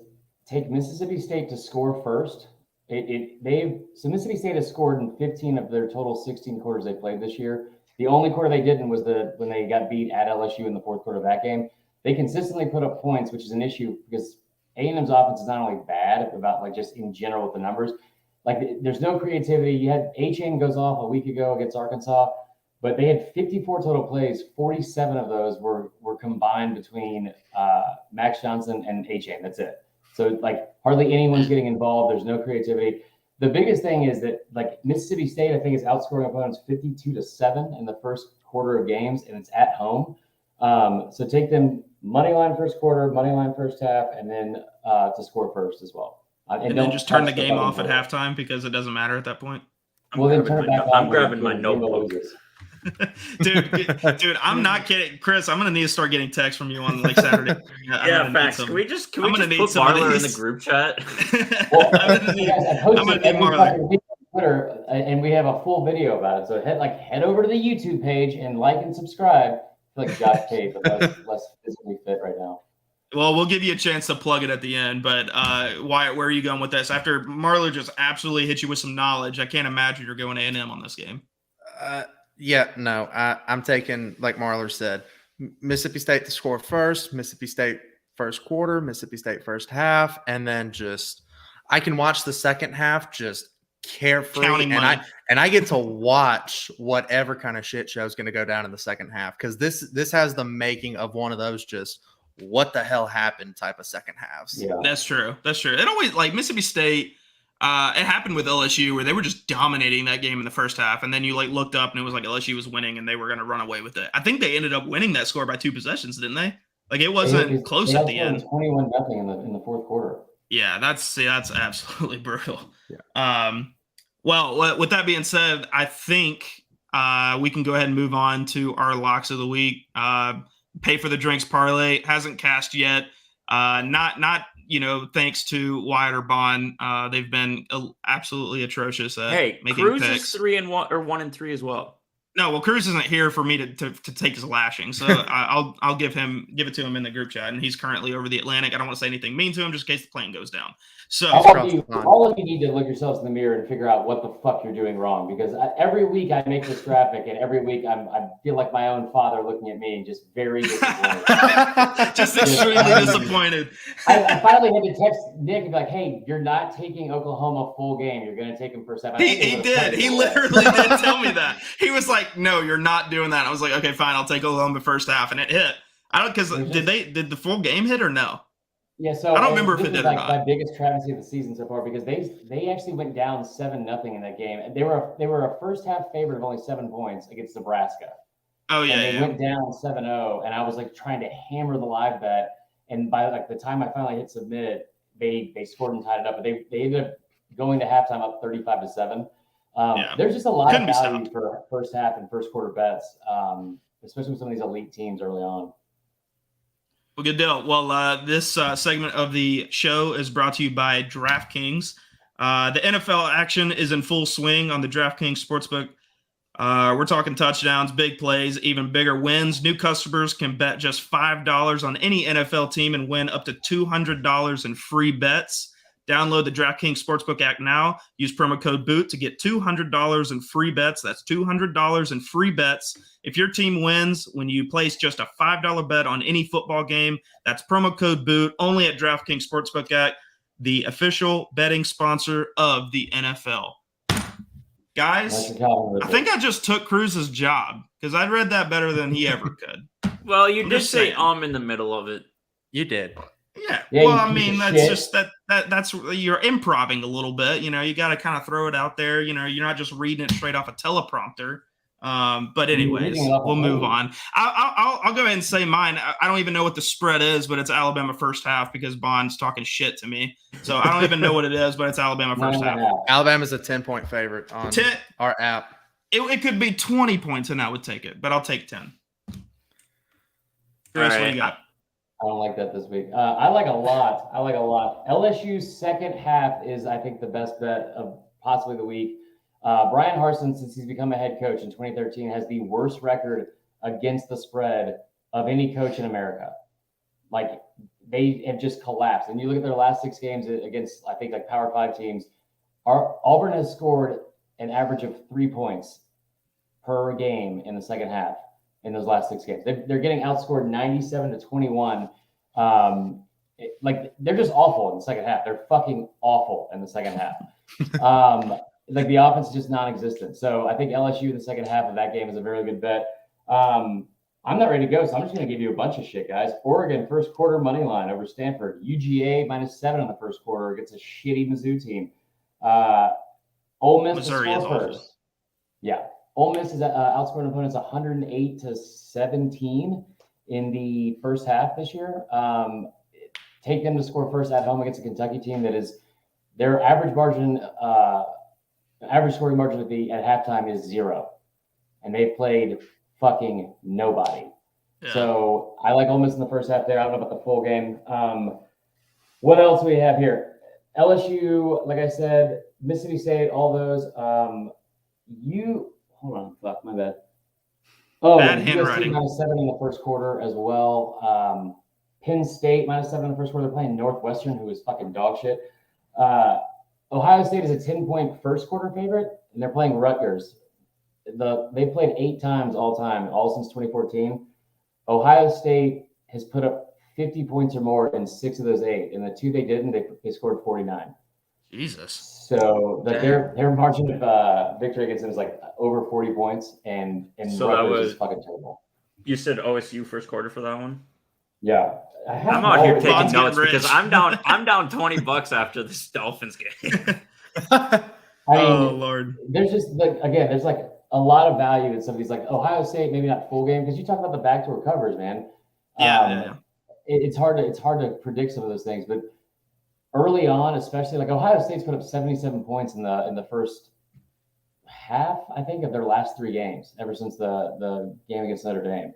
take Mississippi State to score first. So Mississippi State has scored in 15 of their total 16 quarters they played this year. The only quarter they didn't was when they got beat at LSU in the fourth quarter of that game. They consistently put up points, which is an issue because A&M's offense is not only bad about like just in general with the numbers. Like there's no creativity. You had A-Chain goes off a week ago against Arkansas, but they had 54 total plays. 47 of those were combined between Max Johnson and A-Chain. That's it. So like hardly anyone's getting involved. There's no creativity. The biggest thing is that like Mississippi State, I think, is outscoring opponents 52-7 in the first quarter of games, and it's at home. So take them money line first quarter, money line first half, and then to score first as well. And then just turn the game off at halftime because it doesn't matter at that point. I'm grabbing my notebook. dude, I'm not kidding, Chris. I'm gonna need to start getting texts from you on like Saturday. Yeah, facts. Can we just put Marler in the group chat? I'm gonna need Marler on Twitter, and we have a full video about it. So head over to the YouTube page and like and subscribe. I feel like Josh Tate, but less physically fit right now. Well, we'll give you a chance to plug it at the end, but Wyatt, where are you going with this? After Marler just absolutely hit you with some knowledge, I can't imagine you're going A&M on this game. Yeah, no, I'm taking, like Marler said, Mississippi State to score first, Mississippi State first quarter, Mississippi State first half, and then I can watch the second half just carefree, and I get to watch whatever kind of shit show is going to go down in the second half because this has the making of one of those just what the hell happened type of second halves. Yeah, that's true. It always like Mississippi State. It happened with LSU where they were just dominating that game in the first half, and then you like looked up and it was like LSU was winning and they were going to run away with it. I think they ended up winning that score by 2 possessions, didn't they? Like it wasn't close at the end. 21-0 in the fourth quarter. Yeah, that's absolutely brutal. Yeah. Well, with that being said, I think we can go ahead and move on to our locks of the week. Pay for the drinks parlay hasn't cashed yet. Not thanks to Wyatt or Bond. They've been absolutely atrocious at making Cruz picks. is 3-1 or 1-3 as well. No, well, Cruz isn't here for me to take his lashing, so I'll give it to him in the group chat, and he's currently over the Atlantic. I don't want to say anything mean to him, just in case the plane goes down. So all of you need to look yourselves in the mirror and figure out what the fuck you're doing wrong, because every week I make this graphic, and every week I feel like my own father looking at me, just very disappointed. just extremely disappointed. I finally had to text Nick and be like, "Hey, you're not taking Oklahoma full game. You're going to take them for 7." He did. He literally did tell me that. He was like, "No, you're not doing that." I was like, "Okay, fine. I'll take Oklahoma first half," and it hit. Did the full game hit or no? Yeah, so I don't remember if it did or not. My biggest travesty of the season so far, because they actually went down 7-0 in that game. They were a first half favorite of only 7 points against Nebraska. Oh yeah, and they went down 7-0, and I was like trying to hammer the live bet, and by like the time I finally hit submit, they scored and tied it up. But they ended up going to halftime up 35-7. There's just a lot of value for first half and first quarter bets, especially with some of these elite teams early on. Well, good deal. Well, this segment of the show is brought to you by DraftKings. The NFL action is in full swing on the DraftKings Sportsbook. We're talking touchdowns, big plays, even bigger wins. New customers can bet just $5 on any NFL team and win up to $200 in free bets. Download the DraftKings Sportsbook app now. Use promo code BOOT to get $200 in free bets. That's $200 in free bets. If your team wins when you place just a $5 bet on any football game, that's promo code BOOT only at DraftKings Sportsbook app, the official betting sponsor of the NFL. Guys, I think I just took Cruz's job because I read that better than he ever could. Well, you did say in the middle of it. You did. Yeah. Well, I mean, that's just that's you're improving a little bit. You got to kind of throw it out there. You're not just reading it straight off a teleprompter. But anyways, we'll move on. I'll go ahead and say mine. I don't even know what the spread is, but it's Alabama first half because Bond's talking shit to me. So I don't even know what it is, but it's Alabama first half. Alabama's a 10-point favorite on our app. It could be 20 points, and I would take it, but I'll take 10. Chris, what do you got? I don't like that this week. I like a lot. LSU's second half is, I think, the best bet of possibly the week. Brian Harsin, since he's become a head coach in 2013, has the worst record against the spread of any coach in America. Like, they have just collapsed. And you look at their last 6 games against, I think, like Power 5 teams. Auburn has scored an average of 3 points per game in the second half in those last 6 games. They're getting outscored 97-21. They're just awful in the second half. They're fucking awful in the second half. Like, the offense is just non-existent. So I think LSU in the second half of that game is a very good bet. I'm not ready to go, so I'm just going to give you a bunch of shit, guys. Oregon, first quarter money line over Stanford. UGA -7 in the first quarter against a shitty Mizzou team. Ole Miss Missouri is awful. Yeah. Ole Miss is outscoring opponents 108-17 in the first half this year. Take them to score first at home against a Kentucky team that is their average margin, average scoring margin at halftime is 0, and they've played fucking nobody. Yeah. So I like Ole Miss in the first half there. I don't know about the full game. What else do we have here? LSU, like I said, Mississippi State, all those. Hold on, fuck, my bad. Oh, bad handwriting. -7 in the first quarter as well. Penn State -7 in the first quarter. They're playing Northwestern, who is fucking dog shit. Ohio State is a 10-point first quarter favorite, and they're playing Rutgers. They played 8 times all since 2014. Ohio State has put up 50 points or more in 6 of those 8, and the 2 they didn't, they scored 49. Jesus. So their margin of victory against them is like over 40 points, and so Rutgers that was is fucking terrible. You said OSU first quarter for that one? Yeah. I'm out here taking notes because I'm down $20 after this Dolphins game. Oh Lord. There's just there's like a lot of value in some of these, like Ohio State, maybe not full game, because you talk about the backdoor covers, man. Yeah. It's hard to predict some of those things, but early on, especially, like Ohio State's put up 77 points in the first half, I think, of their last 3 games ever since the game against Notre Dame.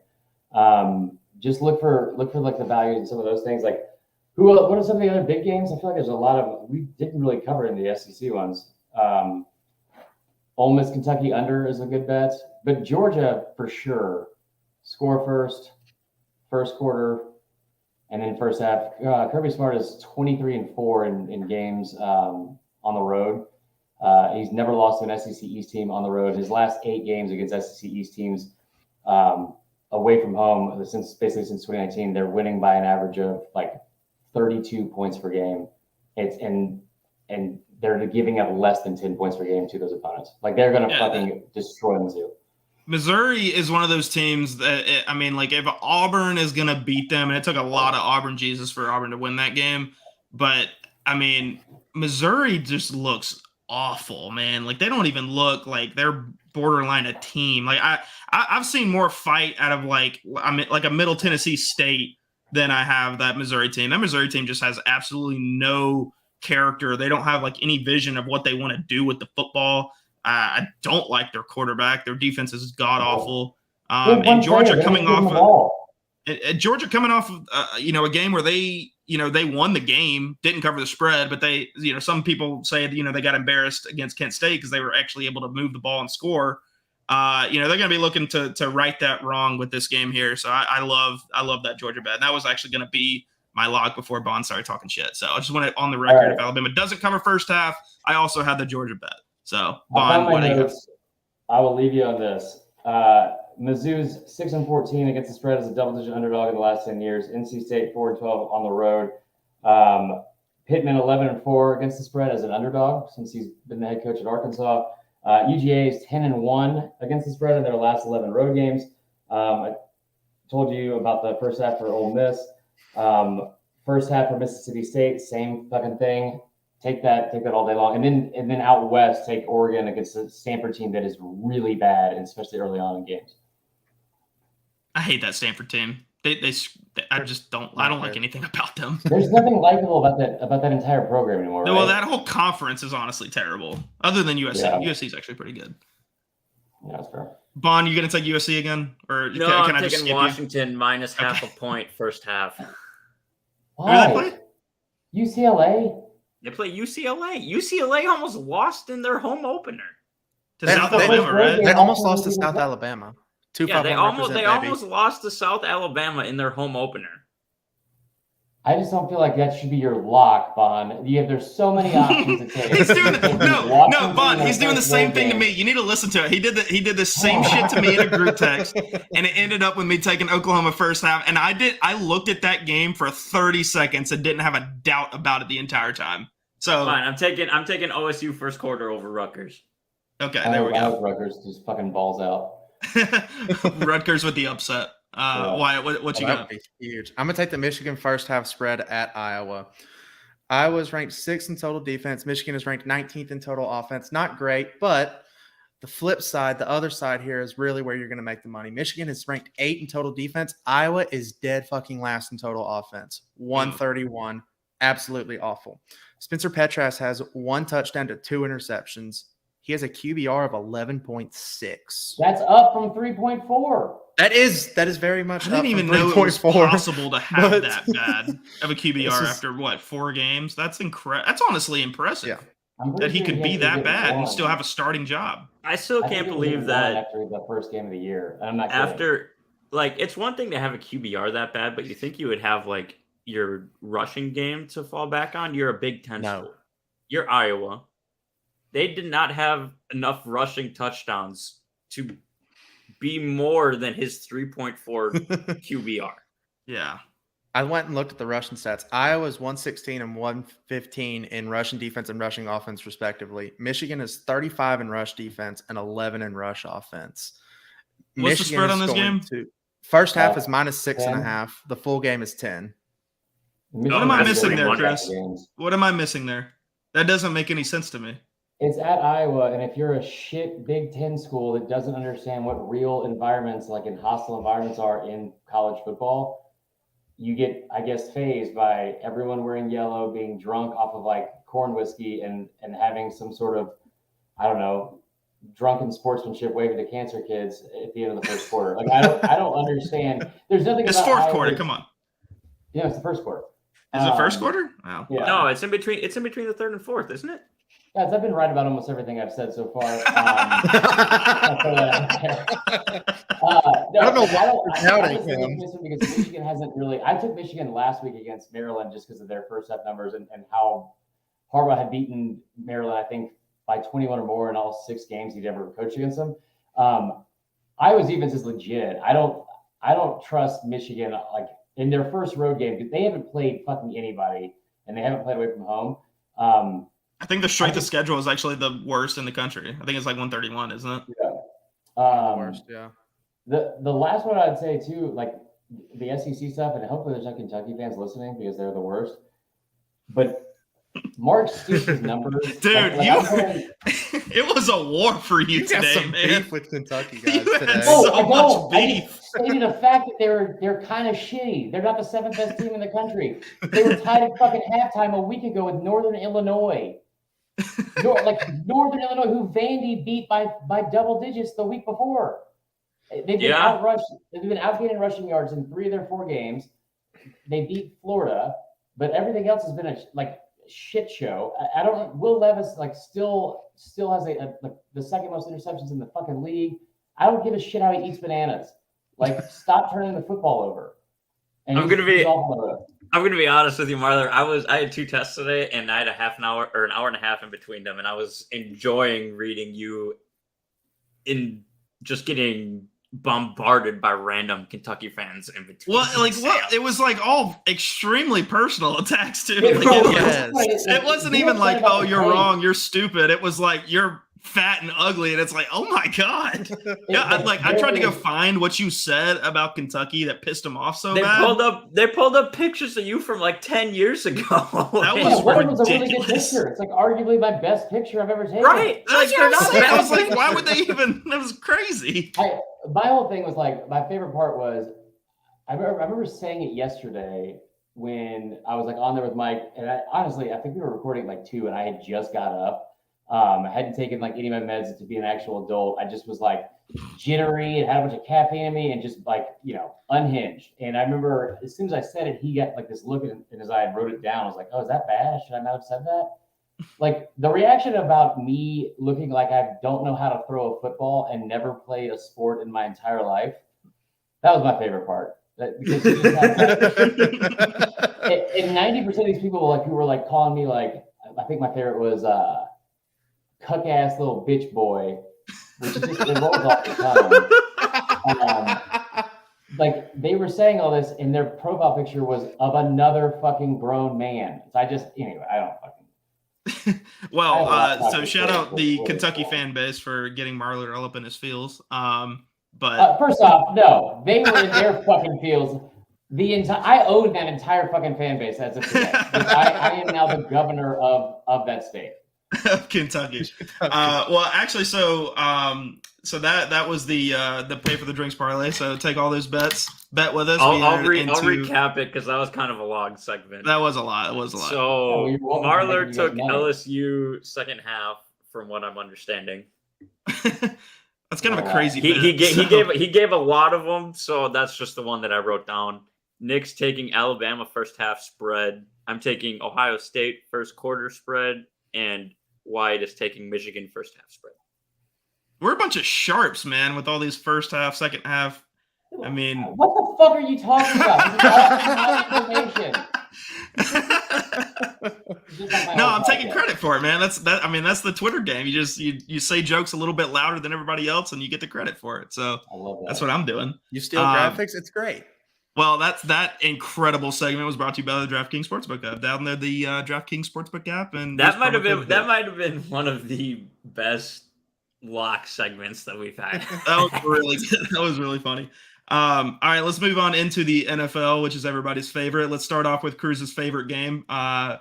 Just look for like the values in some of those things. Like, what are some of the other big games? I feel like there's a lot of, we didn't really cover in the SEC ones. Ole Miss, Kentucky under is a good bet, but Georgia for sure. Score first quarter, and then first half. Kirby Smart is 23-4 in games on the road. He's never lost to an SEC East team on the road. His last 8 games against SEC East teams away from home, since 2019, they're winning by an average of like 32 points per game. And they're giving up less than 10 points per game to those opponents. Like, they're going to fucking destroy Mizzou. Missouri is one of those teams that, if Auburn is going to beat them, and it took a lot of Auburn Jesus for Auburn to win that game, but, Missouri just looks awful, man. Like, they don't even look like they're borderline a team. Like, I've seen more fight out of, like a Middle Tennessee State than I have that Missouri team. That Missouri team just has absolutely no character. They don't have like any vision of what they want to do with the football. I don't like their quarterback. Their defense is god awful. And Georgia coming off of a game where they won the game, didn't cover the spread, but they, some people say, they got embarrassed against Kent State because they were actually able to move the ball and score. They're going to be looking to right that wrong with this game here. So I love that Georgia bet. And that was actually going to be my lock before Bond started talking shit. So I just want it on the record. Right. If Alabama doesn't cover first half, I also had the Georgia bet. So Bond, what do you have? I will leave you on this. Mizzou's 6-14 against the spread as a double-digit underdog in the last 10 years. NC State 4-12 on the road. Pittman 11-4 against the spread as an underdog since he's been the head coach at Arkansas. UGA is 10-1 against the spread in their last 11 road games. I told you about the first half for Ole Miss. First half for Mississippi State, same fucking thing. Take that all day long. And then out west, take Oregon against a Stanford team that is really bad, and especially early on in games. I hate that Stanford team. I just don't like anything about them. There's nothing likable about that entire program anymore. Right? Well, that whole conference is honestly terrible. Other than USC. Yeah. USC is actually pretty good. Yeah, that's fair. Bond, you going to take USC again? Or No, can I'm I just taking skip Washington minus half Okay. a point first half. Why? Who they play? UCLA? They play UCLA. UCLA almost lost in their home opener. To South Alabama, right? They almost lost to South Alabama. Yeah, they almost lost to South Alabama in their home opener. I just don't feel like that should be your lock, Bond. There's so many options to take. He's doing no, Bond. He's doing the same thing to me. You need to listen to it. He did the same shit to me in a group text, and it ended up with me taking Oklahoma first half. And I looked at that game for 30 seconds and didn't have a doubt about it the entire time. So fine, I'm taking OSU first quarter over Rutgers. Okay, there we go. Rutgers just fucking balls out. Rutgers with the upset. Wyatt, what you got? Huge. I'm gonna take the Michigan first half spread at Iowa. Iowa's ranked 6th in total defense. Michigan is ranked 19th in total offense. Not great, but the flip side, the other side here is really where you're going to make the money. Michigan is ranked 8th in total defense. Iowa is dead fucking last in total offense. 131. Absolutely awful. Spencer Petras has 1 touchdown to 2 interceptions. He has a QBR of 11.6. That's up from 3.4. That is very much. I didn't even know it was possible to have that bad of a QBR after 4 games. That's incredible. That's honestly impressive. Yeah, that he could be that bad and still have a starting job. I still can't believe that after the first game of the year. I'm not after kidding. It's one thing to have a QBR that bad, but you think you would have your rushing game to fall back on. You're a Big Ten school. You're Iowa. They did not have enough rushing touchdowns to be more than his 3.4 QBR. Yeah. I went and looked at the rushing stats. Iowa's 116 and 115 in rushing defense and rushing offense, respectively. Michigan is 35 in rush defense and 11 in rush offense. What's Michigan the spread on this game? First half is minus 6.5. The full game is 10. What am I missing there, Chris? What am I missing there? That doesn't make any sense to me. It's at Iowa, and if you're a shit Big Ten school that doesn't understand what real environments, like in hostile environments, are in college football, you get, I guess, phased by everyone wearing yellow, being drunk off of corn whiskey, and having some sort of, I don't know, drunken sportsmanship waving to cancer kids at the end of the first quarter. I don't understand. There's nothing. It's fourth quarter. Come on. Yeah, it's the first quarter. Is it first quarter? Wow. Yeah. No, it's in between. It's in between the third and fourth, isn't it? Guys, I've been right about almost everything I've said so far. I don't know why we're doubting him. Because Michigan hasn't really. I took Michigan last week against Maryland just because of their first half numbers and how Harbaugh had beaten Maryland, I think, by 21 or more in all 6 games he'd ever coached against them. Iowa's defense is legit. I don't trust Michigan in their first road game. They haven't played fucking anybody, and they haven't played away from home. I think the strength of schedule is actually the worst in the country. I think it's 131, isn't it? Yeah. Worst, yeah. The last one I'd say too, the SEC stuff, and hopefully there's no Kentucky fans listening because they're the worst. But Mark Stoops' numbers, dude, it was a war for you today, got some man. Beef with Kentucky guys today. No, I just stated a fact that they're kind of shitty. They're not the 7th best team in the country. They were tied at fucking halftime a week ago with Northern Illinois. Northern Illinois, who Vandy beat by double digits the week before. They've been outrushed. They've been outgained in rushing yards in 3 of their 4 games. They beat Florida, but everything else has been a shit show. I don't. Will Levis still has the second most interceptions in the fucking league. I don't give a shit how he eats bananas. Stop turning the football over. And I'm gonna be honest with you, Marler. I had 2 tests today, and I had an hour and a half in between them, and I was enjoying reading you in just getting bombarded by random Kentucky fans in between. Well, it was all extremely personal attacks too. It wasn't even oh, you're wrong, you're stupid. It was you're fat and ugly, and it's oh my god. Yeah, I tried to go find what you said about Kentucky that pissed them off so bad. They pulled up pictures of you from 10 years ago. That was ridiculous. A really good picture. It's arguably my best picture I've ever taken. Right? They're not. I was why would they even? That was crazy. My whole thing was my favorite part was I remember saying it yesterday when I was on there with Mike, and I think we were recording at 2, and I had just got up. I hadn't taken like any of my meds to be an actual adult. I just was like jittery and had a bunch of caffeine in me and just like, unhinged. And I remember as soon as I said it, he got like this look in his eye and wrote it down. I was like, oh, is that bad? Should I not have said that? Like the reaction about me looking like I don't know how to throw a football and never played a sport in my entire life. That was my favorite part. Because he just had, and 90% of these people who were like calling me like, I think my favorite was cuck ass little bitch boy, which is just it rolls off the tongue. Like they were saying all this, and their profile picture was of another fucking grown man. So I don't fucking. Well, so shout out the Kentucky fan base for getting Marler all up in his feels. But first off, no, they were in their fucking fields. I own that entire fucking fan base as of today. I am now the governor of that state. Kentucky. Well, actually, so that was the pay for the drinks parlay. So take all those bets, bet with us. I'll recap it because that was kind of a long segment. That was a lot. It was a lot. So Marler took LSU second half, from what I'm understanding. That's kind of a crazy. He gave a lot of them, so that's just the one that I wrote down. Nick's taking Alabama first half spread. I'm taking Ohio State first quarter spread, and Wyatt is taking Michigan first half spread. We're a bunch of sharps, man, with all these first half, second half. I mean, what the fuck are you talking about? This is all information. No, I'm taking credit for it, man. That's the Twitter game. You say jokes a little bit louder than everybody else, and you get the credit for it. So that's what I'm doing. You steal graphics, it's great. Well, that incredible segment was brought to you by the DraftKings Sportsbook app. Download the DraftKings Sportsbook app, and that might have been one of the best lock segments that we've had. That was really funny. All right, let's move on into the NFL, which is everybody's favorite. Let's start off with Cruz's favorite game. I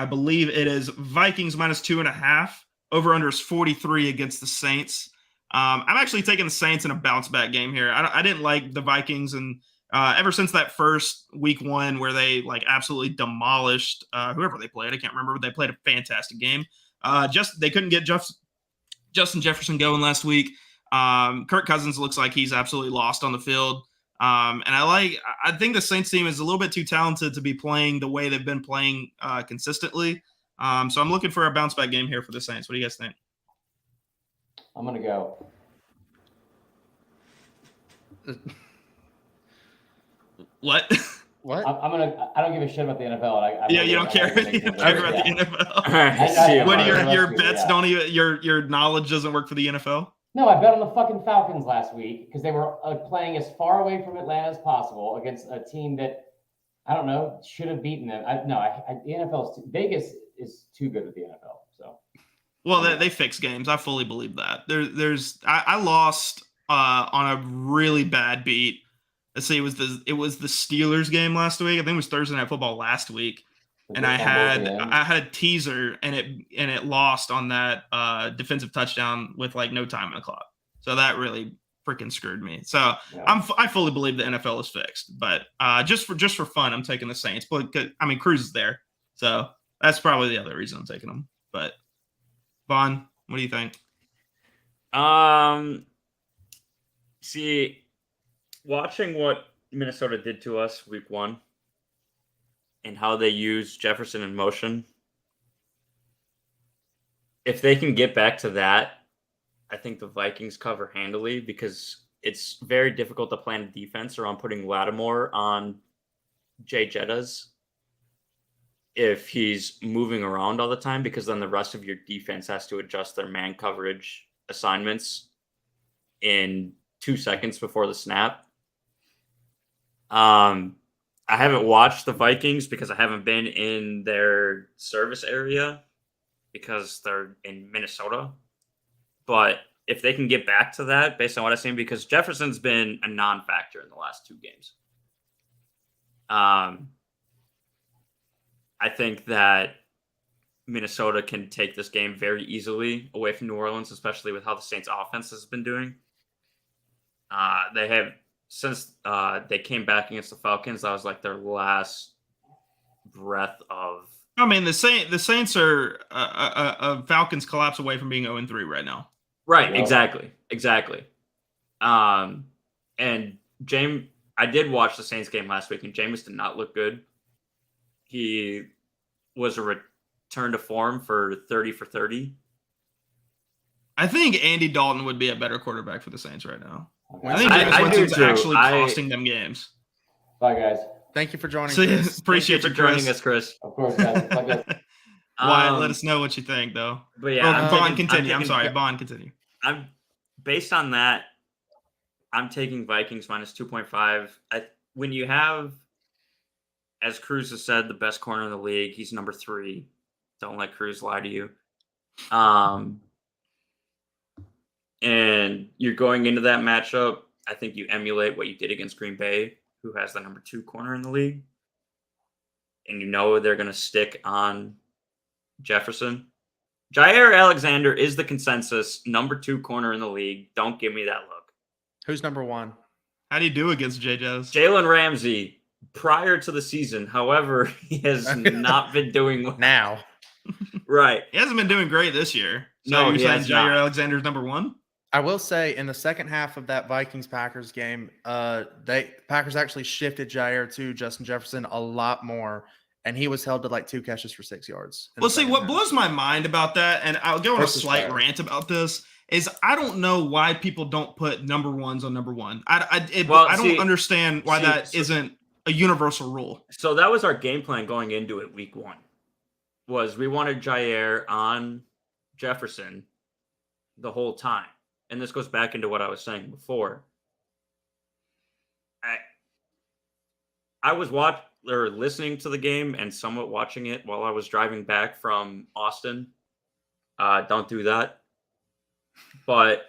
believe it is Vikings -2.5. Over under is 43 against the Saints. I'm actually taking the Saints in a bounce back game here. I didn't like the Vikings, and ever since that first week one where they absolutely demolished whoever they played, I can't remember, but they played a fantastic game. They couldn't get Justin Jefferson going last week. Kirk Cousins looks like he's absolutely lost on the field. And I think the Saints team is a little bit too talented to be playing the way they've been playing consistently. So I'm looking for a bounce back game here for the Saints. What do you guys think? I'm going to go. What? What? I don't give a shit about the NFL. You don't care about the NFL. What are your bets? Don't even your knowledge doesn't work for the NFL? No, I bet on the fucking Falcons last week because they were playing as far away from Atlanta as possible against a team that I don't know should have beaten them. The NFL Vegas is too good with the NFL. So, well, they fix games. I fully believe that. I lost on a really bad beat. Let's see, it was the Steelers game last week. I think it was Thursday Night Football last week, and I had a teaser, and it lost on that defensive touchdown with no time in the clock. So that really freaking screwed me. So yeah. I fully believe the NFL is fixed, but just for fun, I'm taking the Saints. But Cruz is there, so that's probably the other reason I'm taking them. But Vaughn, what do you think? See. Watching what Minnesota did to us week one and how they use Jefferson in motion, if they can get back to that, I think the Vikings cover handily because it's very difficult to plan a defense around putting Lattimore on Jay Jettas if he's moving around all the time because then the rest of your defense has to adjust their man coverage assignments in 2 seconds before the snap. I haven't watched the Vikings because I haven't been in their service area because they're in Minnesota. But if they can get back to that, based on what I've seen, because Jefferson's been a non-factor in the last 2 games. I think that Minnesota can take this game very easily away from New Orleans, especially with how the Saints offense has been doing. They have, since they came back against the Falcons, that was their last breath of I mean, the Saints are a Falcons collapse away from being 0-3 right now. Right, exactly. And I did watch the Saints game last week, and Jameis did not look good. He was a return to form for 30 for 30. I think Andy Dalton would be a better quarterback for the Saints right now. Okay. I think Jameis Winston's too. actually costing them games. Bye, guys. Thank you for joining. So, Chris. appreciate Thank you for joining us, Chris. Of course, guys. Bye, guys. Wyatt, let us know what you think, though. But yeah, Bond, continue. I'm sorry, Bond, continue. I'm based on that. I'm taking Vikings minus 2.5. When you have, as Cruz has said, the best corner in the league, he's number 3. Don't let Cruz lie to you. And you're going into that matchup. I think you emulate what you did against Green Bay, who has the number 2 corner in the league. And you know they're going to stick on Jefferson. Jair Alexander is the consensus number 2 corner in the league. Don't give me that look. Who's number 1? How do you do against JJ's? Jalen Ramsey, prior to the season. However, he has not been doing well. Now. Right. He hasn't been doing great this year. So No, you're he saying has Jair not. Alexander's number 1? I will say in the second half of that Vikings-Packers game, Packers actually shifted Jair to Justin Jefferson a lot more, and he was held to like 2 catches for 6 yards. Well, see, what blows my mind about that, and I'll go on a Versus slight Jair. rant about this, is I don't know why people don't put number 1s on number 1. I don't understand why that isn't a universal rule. So that was our game plan going into it week 1. Was we wanted Jair on Jefferson the whole time. And this goes back into what I was saying before. I was listening to the game and somewhat watching it while I was driving back from Austin. Don't do that. But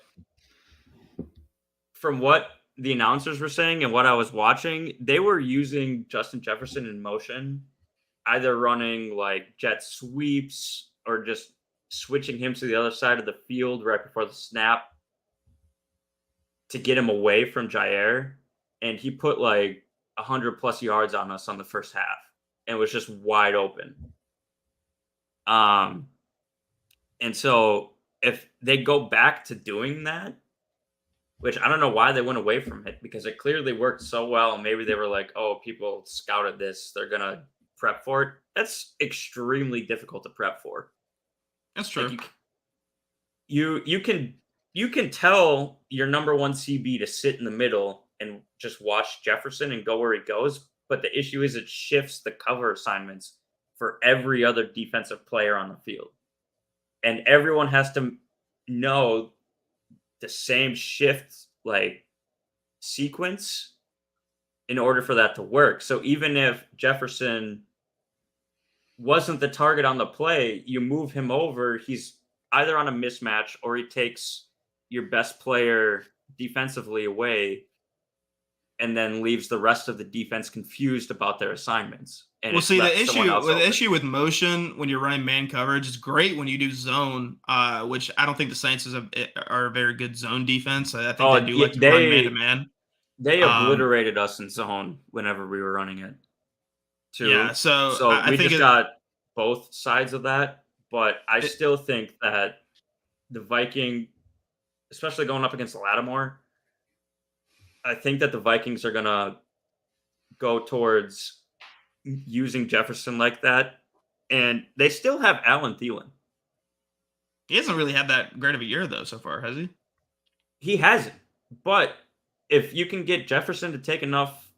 from what the announcers were saying and what I was watching, they were using Justin Jefferson in motion, either running like jet sweeps or just switching him to the other side of the field right before the snap to get him away from Jair. And he put like 100+ yards on us on the first half and was just wide open. And so if they go back to doing that, which I don't know why they went away from it, because it clearly worked so well. And maybe they were like, oh, people scouted this, they're going to prep for it. That's extremely difficult to prep for. That's true. Like you can tell your number 1 CB to sit in the middle and just watch Jefferson and go where he goes. But the issue is it shifts the cover assignments for every other defensive player on the field. And everyone has to know the same shift like sequence in order for that to work. So even if Jefferson wasn't the target on the play, you move him over, he's either on a mismatch or he takes your best player defensively away and then leaves the rest of the defense confused about their assignments. And well, see, the issue with motion when you're running man coverage is great when you do zone, which I don't think the Saints are a very good zone defense. I think they do like to run man to man. They obliterated us in zone whenever we were running it. Too. Yeah, so we just got both sides of that, but I still think that the Viking, especially going up against Lattimore, I think that the Vikings are going to go towards using Jefferson like that. And they still have Allen Thielen. He hasn't really had that great of a year, though, so far, has he? He hasn't. But if you can get Jefferson to take enough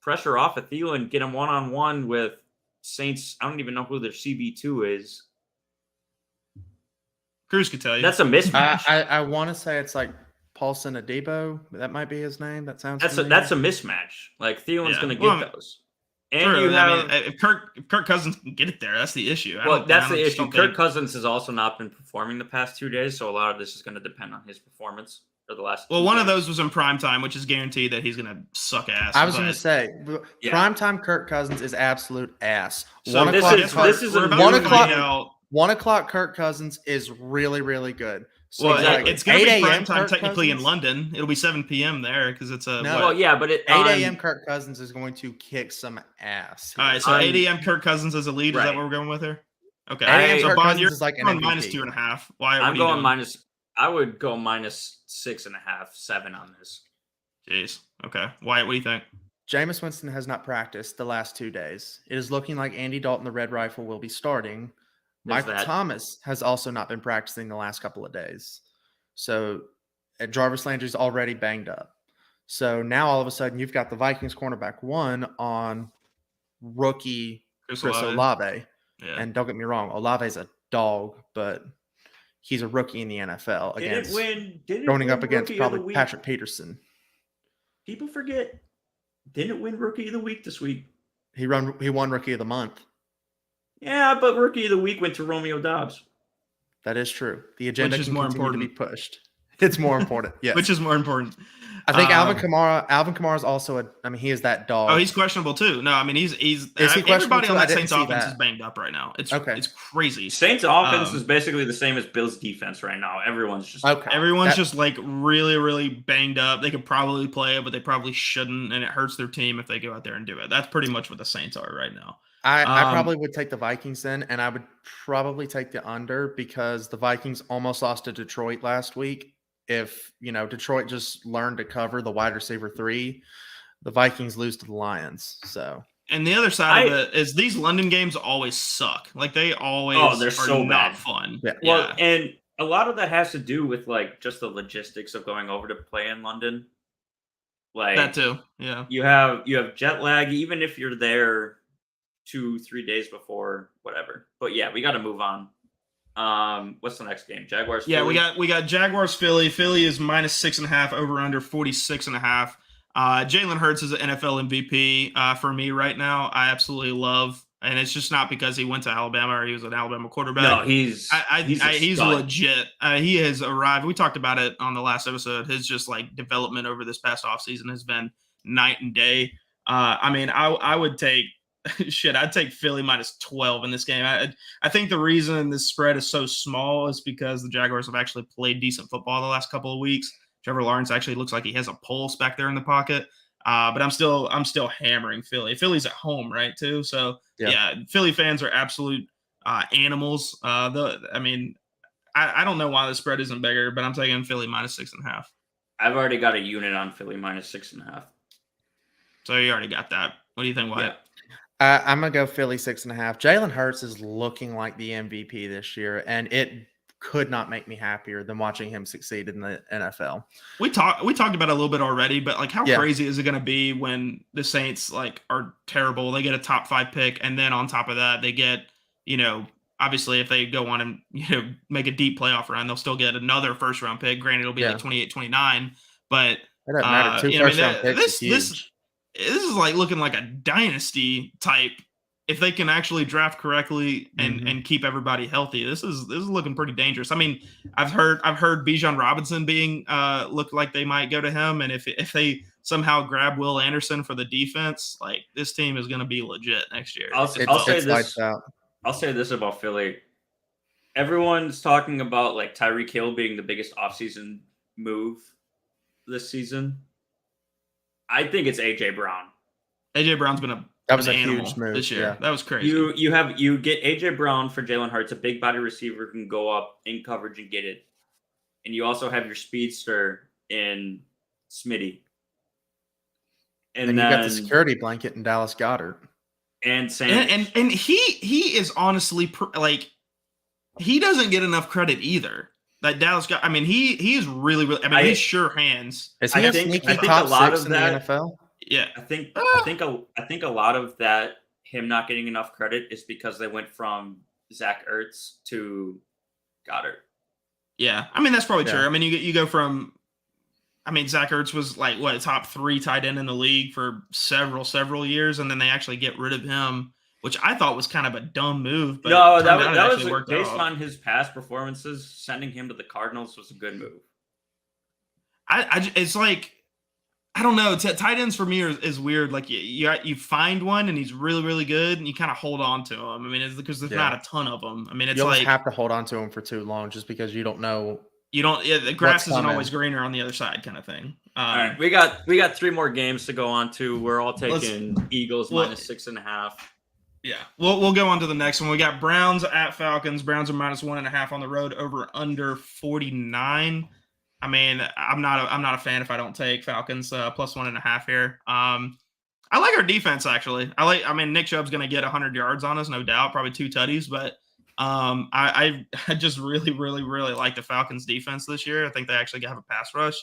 pressure off of Thielen, get him one-on-one with Saints, I don't even know who their CB2 is. Cruz could tell you. That's a mismatch. I want to say it's like Paulson Adebo. That might be his name. That sounds that's a mismatch. Like Thielen's going to get those. And true. you have, I mean, if Kirk Cousins can get it there, that's the issue. That's the issue. Kirk Cousins has also not been performing the past 2 days, so a lot of this is going to depend on his performance for the last. Well, one of those was in prime time, which is guaranteed that he's going to suck ass. I was going to say, primetime Kirk Cousins is absolute ass. So 1 o'clock Kirk Cousins is really, really good. Well, Exactly. it's going to be 8 prime a.m. time Kirk technically in Cousins? London. It'll be 7 p.m. there because it's a No. Well, yeah, but 8 a.m. Kirk Cousins is going to kick some ass. All right, so 8 a.m. Kirk Cousins as a lead. Is that Right. what we're going with here? Okay. 8 a.m. So Kirk Bond, Cousins you're is like an going MVP. minus 2.5. Why? I'm what are you going doing? minus. I would go minus 6.5, 7 on this. Jeez. Okay. Wyatt, what do you think? Jameis Winston has not practiced the last 2 days. It is looking like Andy Dalton, the Red Rifle, will be starting. Michael Thomas has also not been practicing the last couple of days. So Jarvis Landry's already banged up. So now all of a sudden you've got the Vikings cornerback 1 on rookie Chris Olave. Yeah. And don't get me wrong, Olave's a dog, but he's a rookie in the NFL going up against probably Patrick Peterson. People forget, didn't win Rookie of the Week this week. He won Rookie of the Month. Yeah, but Rookie of the Week went to Romeo Doubs. That is true. The agenda is can more continue important. to be pushed. It's more important. Yes. Which is more important? I think Alvin Kamara is also he is that dog. Oh, he's questionable too. No, I mean he's Is he everybody questionable on too? that I Saints didn't see offense that. is banged up right now. It's crazy. Saints offense is basically the same as Bills defense right now. Everyone's just just like really, really banged up. They could probably play it, but they probably shouldn't, and it hurts their team if they go out there and do it. That's pretty much what the Saints are right now. I probably would take the Vikings then, and I would probably take the under because the Vikings almost lost to Detroit last week. If Detroit just learned to cover the wide receiver 3, the Vikings lose to the Lions. So, and the other side of it is these London games always suck. Like they always they're so not bad. Fun. Yeah. Well, and a lot of that has to do with like just the logistics of going over to play in London. Like that too. Yeah. You have jet lag, even if you're there 2-3 days before, whatever. But yeah, we got to move on. What's the next game? Jaguars. Yeah, Philly? we got Jaguars. Philly is minus 6.5 over under 46.5. Jalen Hurts is an NFL MVP for me right now. I absolutely love, and it's just not because he went to Alabama or he was an Alabama quarterback. No, he's legit. He has arrived. We talked about it on the last episode. His just like development over this past offseason has been night and day. I would take. I'd take Philly minus 12 in this game. I think the reason this spread is so small is because the Jaguars have actually played decent football the last couple of weeks. Trevor Lawrence actually looks like he has a pulse back there in the pocket. But I'm still hammering Philly. Philly's at home, right, too? So, yeah Philly fans are absolute animals. I don't know why the spread isn't bigger, but I'm taking Philly minus 6.5. I've already got a unit on Philly minus 6.5. So you already got that. What do you think, Wyatt? Yeah. I'm going to go Philly 6.5. Jalen Hurts is looking like the MVP this year, and it could not make me happier than watching him succeed in the NFL. We talked about it a little bit already, but like how crazy is it going to be when the Saints like are terrible? They get a top 5 pick, and then on top of that, they get, obviously if they go on and, make a deep playoff run, they'll still get another first round pick. Granted, it'll be like 28, 29, but it doesn't matter. 2 first round picks is huge. This is like looking like a dynasty type. If they can actually draft correctly and keep everybody healthy, this is looking pretty dangerous. I mean, I've heard Bijan Robinson being look like they might go to him, and if they somehow grab Will Anderson for the defense, like this team is going to be legit next year. I'll say this about Philly. Everyone's talking about like Tyreek Hill being the biggest offseason move this season. I think it's AJ Brown. AJ Brown's been that was a huge move this year. Yeah. That was crazy. You get AJ Brown for Jalen Hurts, a big body receiver who can go up in coverage and get it, and you also have your speedster in Smitty, and then you got the security blanket in Dallas Goedert and Sanders. and he is honestly he doesn't get enough credit either. That Dallas guy, he is really. He's sure hands. Is he top 6 in the NFL? Yeah, I think a lot of that him not getting enough credit is because they went from Zach Ertz to Goddard. Yeah, that's probably true. You go from. Zach Ertz was like what top 3 tight end in the league for several years, and then they actually get rid of him, which I thought was kind of a dumb move. But no, that was based on his past performances. Sending him to the Cardinals was a good move. It's like I don't know. Tight ends for me is weird. Like you find one and he's really really good, and you kind of hold on to him. It's because there's not a ton of them. It's you almost have to hold on to him for too long just because you don't know. you don't. The grass isn't always greener on the other side, kind of thing. All right, we got 3 more games to go on to. We're all taking Eagles minus 6.5. Yeah, we'll go on to the next one. We got Browns at Falcons. Browns are minus 1.5 on the road, over under 49. I mean, I'm not a fan if I don't take Falcons plus 1.5 here. I like our defense actually. I mean, Nick Chubb's going to get 100 yards on us, no doubt, probably 2 tutties. But I just really like the Falcons defense this year. I think they actually have a pass rush.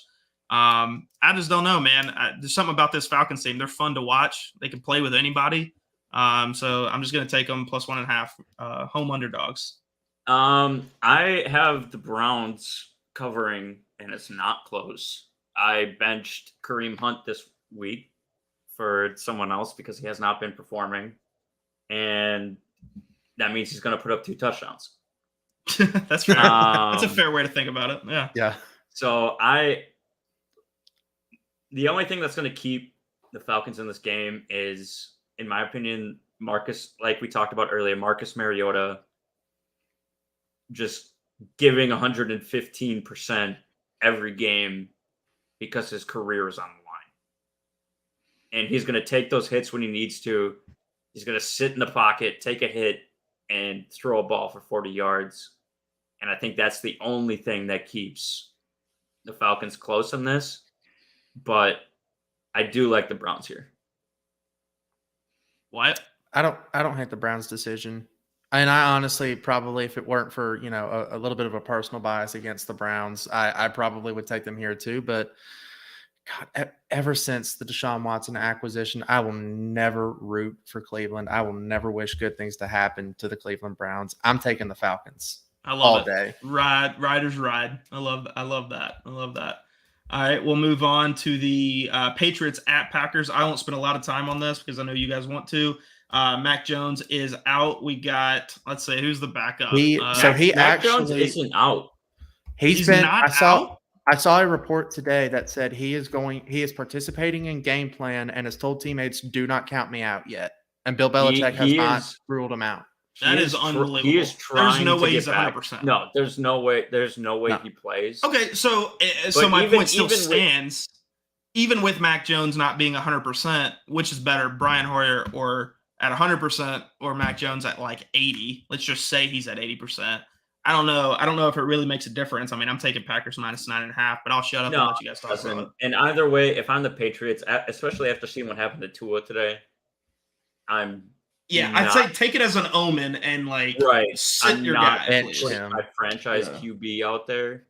I just don't know, man. There's something about this Falcons team. They're fun to watch. They can play with anybody. So I'm just going to take them plus 1.5 home underdogs. I have the Browns covering, and it's not close. I benched Kareem Hunt this week for someone else because he has not been performing, and that means he's going to put up 2 touchdowns. That's fair. That's a fair way to think about it. Yeah. Yeah. So the only thing that's going to keep the Falcons in this game is, in my opinion, Marcus, like we talked about earlier, Marcus Mariota just giving 115% every game because his career is on the line. And he's going to take those hits when he needs to. He's going to sit in the pocket, take a hit, and throw a ball for 40 yards. And I think that's the only thing that keeps the Falcons close in this. But I do like the Browns here. What? I don't hate the Browns decision. And I honestly probably, if it weren't for, a little bit of a personal bias against the Browns, I probably would take them here too. But God, ever since the Deshaun Watson acquisition, I will never root for Cleveland. I will never wish good things to happen to the Cleveland Browns. I'm taking the Falcons. I love all it. Day. Riders ride. I love that. All right, we'll move on to the Patriots at Packers. I won't spend a lot of time on this because I know you guys want to. Mac Jones is out. We got, let's say, who's the backup? Mac Jones isn't out. He's not out? I saw a report today that said he is participating in game plan and has told teammates, do not count me out yet. And Bill Belichick has not ruled him out. That is unbelievable. He is trying. There's no way he's 100%. No, there's no way. There's no way he plays. Okay, so my point still stands. Even with Mac Jones not being 100%, which is better, Brian Hoyer or at 100% or Mac Jones at like 80? Let's just say he's at 80%. I don't know if it really makes a difference. I mean, I'm taking Packers minus 9.5, but I'll shut up and let you guys talk about it. And either way, if I'm the Patriots, especially after seeing what happened to Tua today, I'd say take it as an omen and sit your guy. My franchise QB out there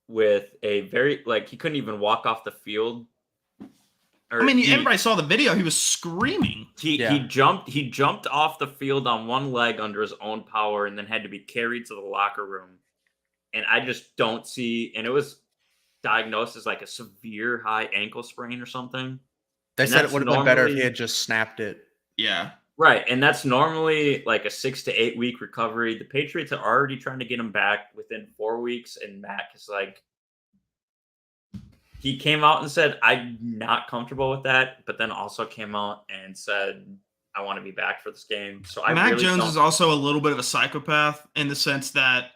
with a very he couldn't even walk off the field. Everybody saw the video. He was screaming. He jumped off the field on one leg under his own power and then had to be carried to the locker room. And I just don't see. And it was diagnosed as like a severe high ankle sprain or something. They said it would have been better if he had just snapped it. Yeah. Right. And that's normally like a 6 to 8 week recovery. The Patriots are already trying to get him back within 4 weeks. And Mac is he came out and said, I'm not comfortable with that. But then also came out and said, I want to be back for this game. So Mac Jones is also a little bit of a psychopath in the sense that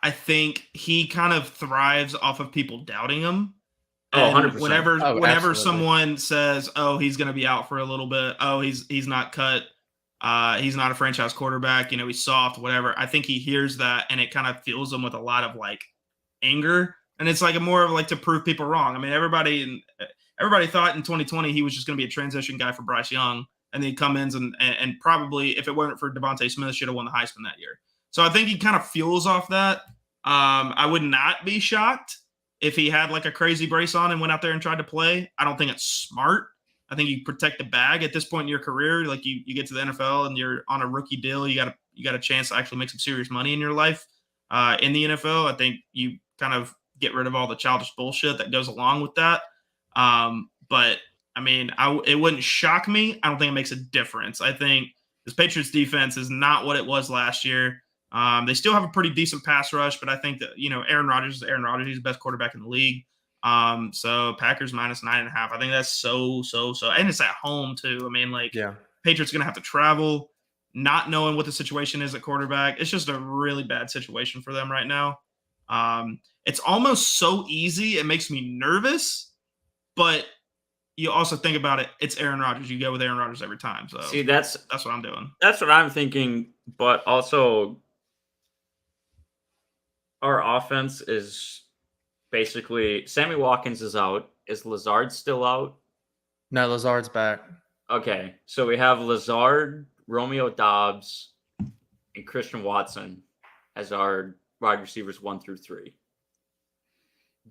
I think he kind of thrives off of people doubting him. And 100%. Whenever someone says, "Oh, he's going to be out for a little bit. Oh, he's not cut. He's not a franchise quarterback. He's soft. Whatever." I think he hears that, and it kind of fills him with a lot of anger, and it's more of to prove people wrong. I mean, everybody thought in 2020 he was just going to be a transition guy for Bryce Young, and then he comes in and probably, if it weren't for Devontae Smith, should have won the Heisman that year. So I think he kind of fuels off that. I would not be shocked if he had a crazy brace on and went out there and tried to play. I don't think it's smart. I think you protect the bag at this point in your career. You get to the NFL and you're on a rookie deal. You got a chance to actually make some serious money in your life in the NFL. I think you kind of get rid of all the childish bullshit that goes along with that. But I mean, it wouldn't shock me. I don't think it makes a difference. I think this Patriots defense is not what it was last year. They still have a pretty decent pass rush, but I think that, Aaron Rodgers is Aaron Rodgers. He's the best quarterback in the league. So Packers minus 9.5. I think that's so, and it's at home too. I mean, Patriots are going to have to travel, not knowing what the situation is at quarterback. It's just a really bad situation for them right now. It's almost so easy. It makes me nervous, but you also think about it. It's Aaron Rodgers. You go with Aaron Rodgers every time. So see, that's what I'm doing. That's what I'm thinking. But also, our offense is basically Sammy Watkins is out. Is Lazard still out? No, Lazard's back. Okay, so we have Lazard, Romeo Doubs, and Christian Watson as our wide receivers 1 through 3.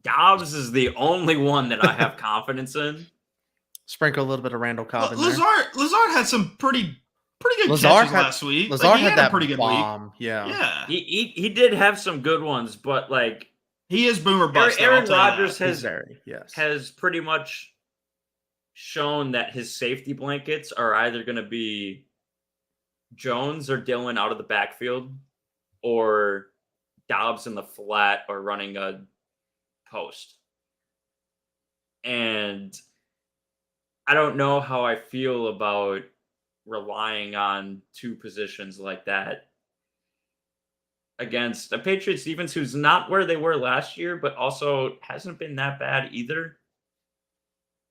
Doubs is the only one that I have confidence in. Sprinkle a little bit of Randall Cobb in there. Lazard had some pretty good Lazard catches had- last week. Lazard he had that a pretty good bomb. week. Yeah. Yeah. He did have some good ones, but like He is boomer bust. Aaron though, I'll tell you Rodgers that. has pretty much shown that his safety blankets are either going to be Jones or Dillon out of the backfield, or Dobbs in the flat or running a post. And I don't know how I feel about relying on two positions like that against a Patriots defense who's not where they were last year, but also hasn't been that bad either.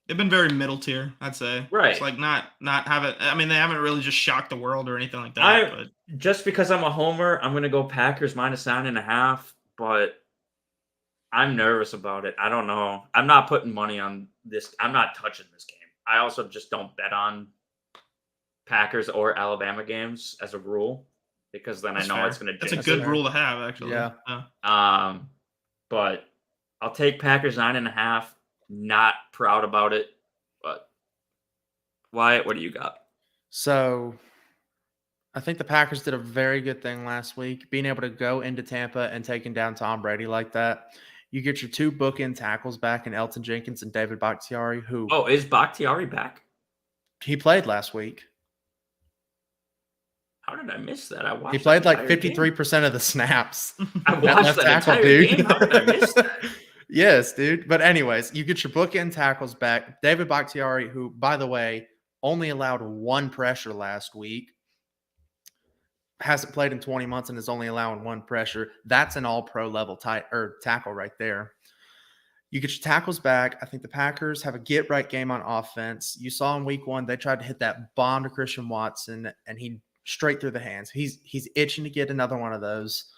They've been very middle tier, I'd say. Right. It's like not having. I mean, they haven't really just shocked the world or anything like that. But Just because I'm a homer, I'm going to go Packers -9.5, but I'm nervous about it. I don't know. I'm not putting money on this. I'm not touching this game. I also just don't bet on Packers or Alabama games as a rule, because then That's I know fair. it's going to That's a jinx good it. rule to have, actually. Yeah. But I'll take Packers 9.5. Not proud about it, but Wyatt, what do you got? So I think the Packers did a very good thing last week, being able to go into Tampa and taking down Tom Brady like that. You get your two bookend tackles back in Elton Jenkins and David Bakhtiari, who Is Bakhtiari back? he played last week. How did I miss that? I watched. He played that like entire game. 53% of the snaps. I watched that entire game. How did I miss that? Yes, dude. But anyways, you get your bookend tackles back. David Bakhtiari, who, by the way, only allowed one pressure last week, hasn't played in 20 months and is only allowing one pressure. That's an all-pro level tackle right there. You get your tackles back. I think the Packers have a get-right game on offense. You saw in week 1, they tried to hit that bomb to Christian Watson, and he straight through the hands. He's itching to get another one of those.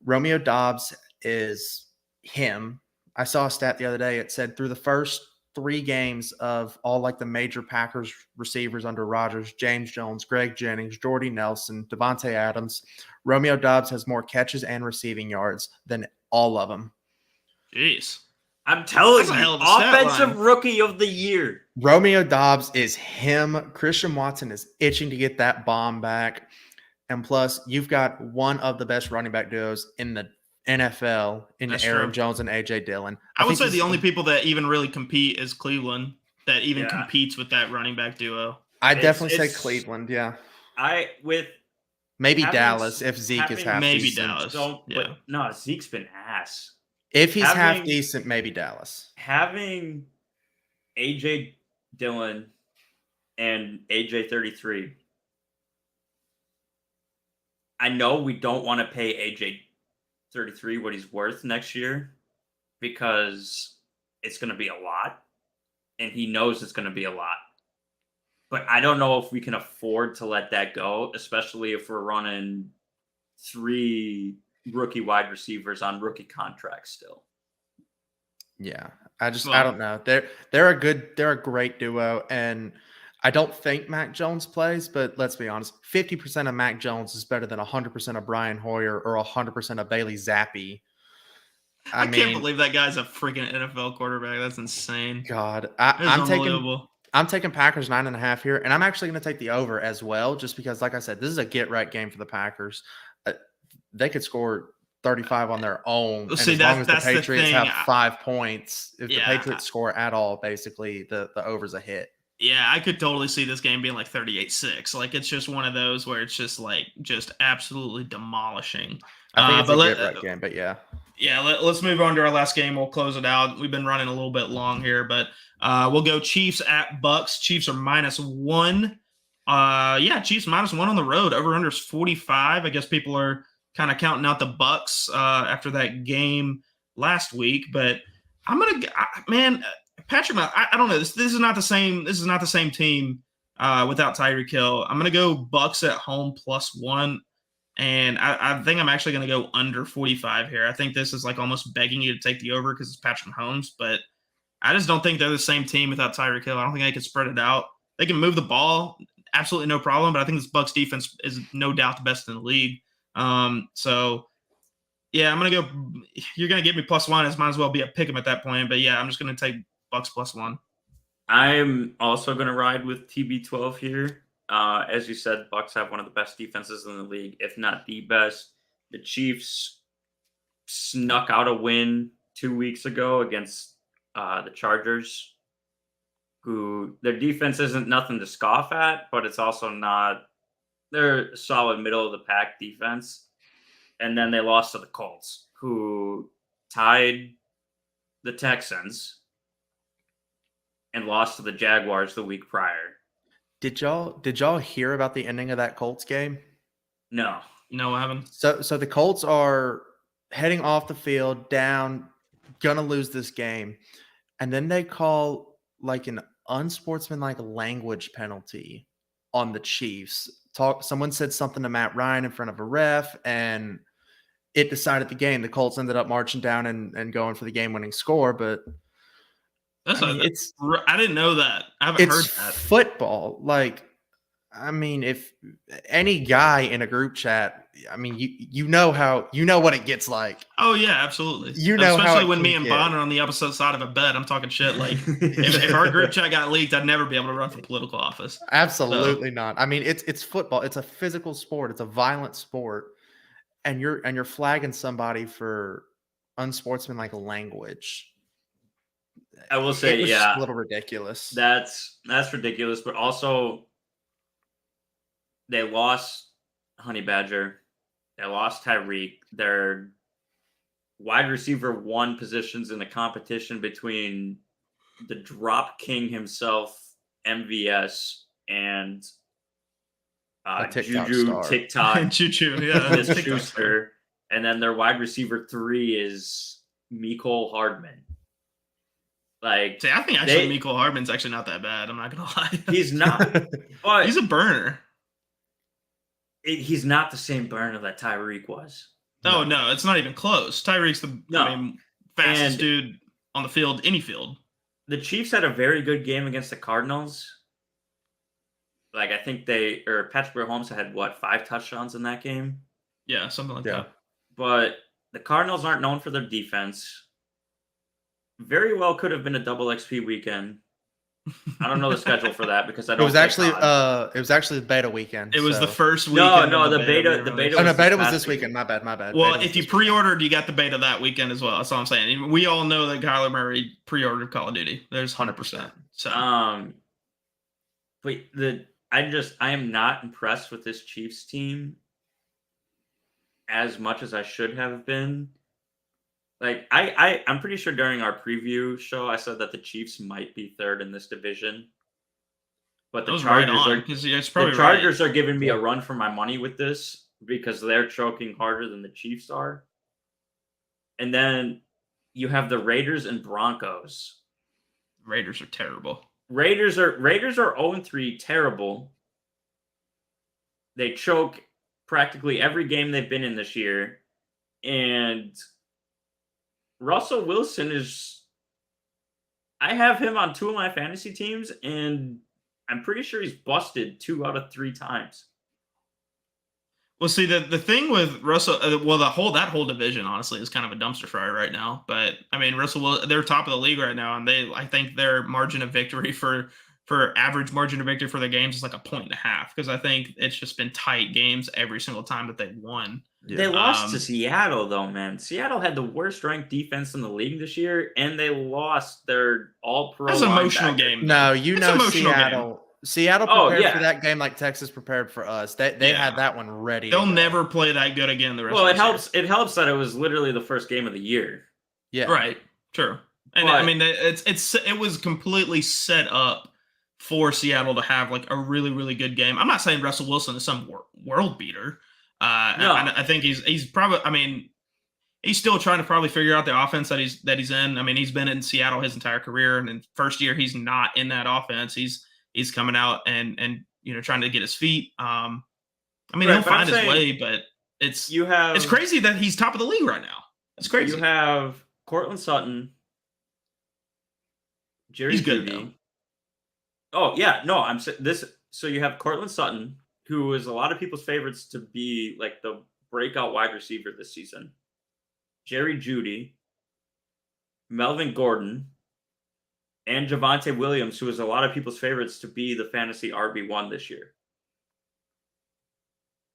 Romeo Doubs is him. I saw a stat the other day. It said through the first 3 games of all like the major Packers receivers under Rodgers, James Jones, Greg Jennings, Jordy Nelson, Devontae Adams, Romeo Doubs has more catches and receiving yards than all of them. Jeez. I'm telling That's a hell you, of a stat offensive line. rookie of the year. Romeo Doubs is him. Christian Watson is itching to get that bomb back. And plus, you've got one of the best running back duos in the NFL in That's Aaron true. Jones and A.J. Dillon. I would think say this the is- only people that even really compete is Cleveland, that even Yeah. competes with that running back duo. I definitely say it's- Cleveland, yeah. Maybe having- Dallas if Zeke is having- half Maybe decent. Dallas. But Yeah. no, Zeke's been ass. If he's half having- decent, maybe Dallas. Having AJ Dillon and AJ 33. I know we don't want to pay AJ 33 what he's worth next year, because it's going to be a lot, and he knows it's going to be a lot. But I don't know if we can afford to let that go, especially if we're running 3 rookie wide receivers on rookie contracts still. Yeah. I Well- don't know. They're a great duo, and I don't think Mac Jones plays, but let's be honest, 50% of Mac Jones is better than 100% of Brian Hoyer or 100% of Bailey Zappi. I can't believe that guy's a freaking NFL quarterback. That's insane. God, That is I'm unbelievable. taking Packers 9.5 here, and I'm actually going to take the over as well, just because, like I said, this is a get-right game for the Packers. They could score 35 on their own, and See, as long as the that's the Patriots thing. have 5 points, if Yeah. the Patriots score at all, basically the over's a hit. Yeah, I could totally see this game being like 38-6. Like, it's just one of those where it's just like absolutely demolishing. I think it's but a get-right game, but yeah. Yeah, let's move on to our last game. We'll close it out. We've been running a little bit long here, but we'll go Chiefs at Bucks. Chiefs are -1. Chiefs -1 on the road. Over under is 45. I guess people are kind of counting out the Bucks after that game last week, but I'm gonna, Patrick. I don't know. This is not the same. This is not the same team without Tyreek Hill. I'm gonna go Bucks at home +1, and I think I'm actually gonna go under 45 here. I think this is like almost begging you to take the over because it's Patrick Mahomes, but I just don't think they're the same team without Tyreek Hill. I don't think they can spread it out. They can move the ball, absolutely no problem, but I think this Bucks defense is no doubt the best in the league. So. Yeah, I'm gonna go. You're gonna give me +1. It might as well be a pick 'em at that point. But yeah, I'm just gonna take Bucks +1. I'm also gonna ride with TB12 here. As you said, Bucks have one of the best defenses in the league, if not the best. The Chiefs snuck out a win 2 weeks ago against the Chargers, who their defense isn't nothing to scoff at, but it's also not. They're a solid middle of the pack defense. And then they lost to the Colts, who tied the Texans and lost to the Jaguars the week prior. Did y'all hear about the ending of that Colts game? No, I haven't. So the Colts are heading off the field, down, gonna lose this game, and then they call like an unsportsmanlike language penalty on the Chiefs. Someone said something to Matt Ryan in front of a ref, and it decided the game. The Colts ended up marching down and going for the game-winning score, but I didn't know that. I haven't heard that. Football. Like, I mean, if any guy in a group chat, I mean, you know what it gets like. Oh yeah, absolutely. Especially when me and Bond are on the opposite side of a bed, I'm talking shit. Like if our group chat got leaked, I'd never be able to run for political office. Absolutely not. I mean, it's football. It's a physical sport. It's a violent sport, and you're flagging somebody for unsportsmanlike language. I will say, it was a little ridiculous. That's ridiculous, but also they lost Honey Badger. They lost Tyreek. Their wide receiver 1 positions in the competition between the drop king himself, MVS, and Juju TikTok. Juju, yeah. This Schuster. And then their wide receiver 3 is Mecole Hardman. Like, see, I think actually Mecole Hardman's actually not that bad. I'm not gonna lie. He's not, but he's a burner. He's not the same burner that Tyreek was. No, it's not even close. Tyreek's the fastest dude on the field, any field. The Chiefs had a very good game against the Cardinals. Like, I think Patrick Mahomes had 5 touchdowns in that game? Yeah, something like that. But the Cardinals aren't known for their defense. Very well could have been a double XP weekend. I don't know the schedule for that because I don't. It was actually the beta weekend. It was the first weekend. No, the beta. Beta was this weekend. My bad. Well, if you pre-ordered, you got the beta that weekend as well. That's all I'm saying. We all know that Kyler Murray pre-ordered Call of Duty. There's 100%. So, but I am not impressed with this Chiefs team as much as I should have been. Like, I'm pretty sure during our preview show, I said that the Chiefs might be 3rd in this division. But the Chargers are giving me a run for my money with this because they're choking harder than the Chiefs are. And then you have the Raiders and Broncos. Raiders are terrible. Raiders are 0-3, terrible. They choke practically every game they've been in this year. And Russell Wilson I have him on 2 of my fantasy teams, and I'm pretty sure he's busted 2 out of 3 times. Well, see, the thing with Russell, that whole division, honestly, is kind of a dumpster fire right now. But, I mean, they're top of the league right now, and I think their margin of victory for average margin of victory for the games is like 1.5 because I think it's just been tight games every single time that they've won. Yeah. They lost to Seattle, though, man. Seattle had the worst ranked defense in the league this year, and they lost their all-pro. That's an emotional game. No, Seattle. Game. Seattle prepared for that game like Texas prepared for us. They had that one ready. They'll never play that good again the rest of the year. It helps that it was literally the first game of the year. Yeah. Right. True. And I mean, it was completely set up for Seattle to have like a really, really good game. I'm not saying Russell Wilson is some world beater. No. I think he's probably. I mean, he's still trying to probably figure out the offense that he's in. I mean, he's been in Seattle his entire career, and in first year he's not in that offense. He's coming out and trying to get his feet. I mean, Right, he'll but I'm find his saying way, but it's it's crazy that he's top of the league right now. It's crazy. You have Cortland Sutton, Jerry He's good, Jeudy. Oh yeah, no, I'm this. So you have Cortland Sutton, who is a lot of people's favorites to be like the breakout wide receiver this season. Jerry Jeudy, Melvin Gordon, and Javonte Williams, who is a lot of people's favorites to be the fantasy RB1 this year.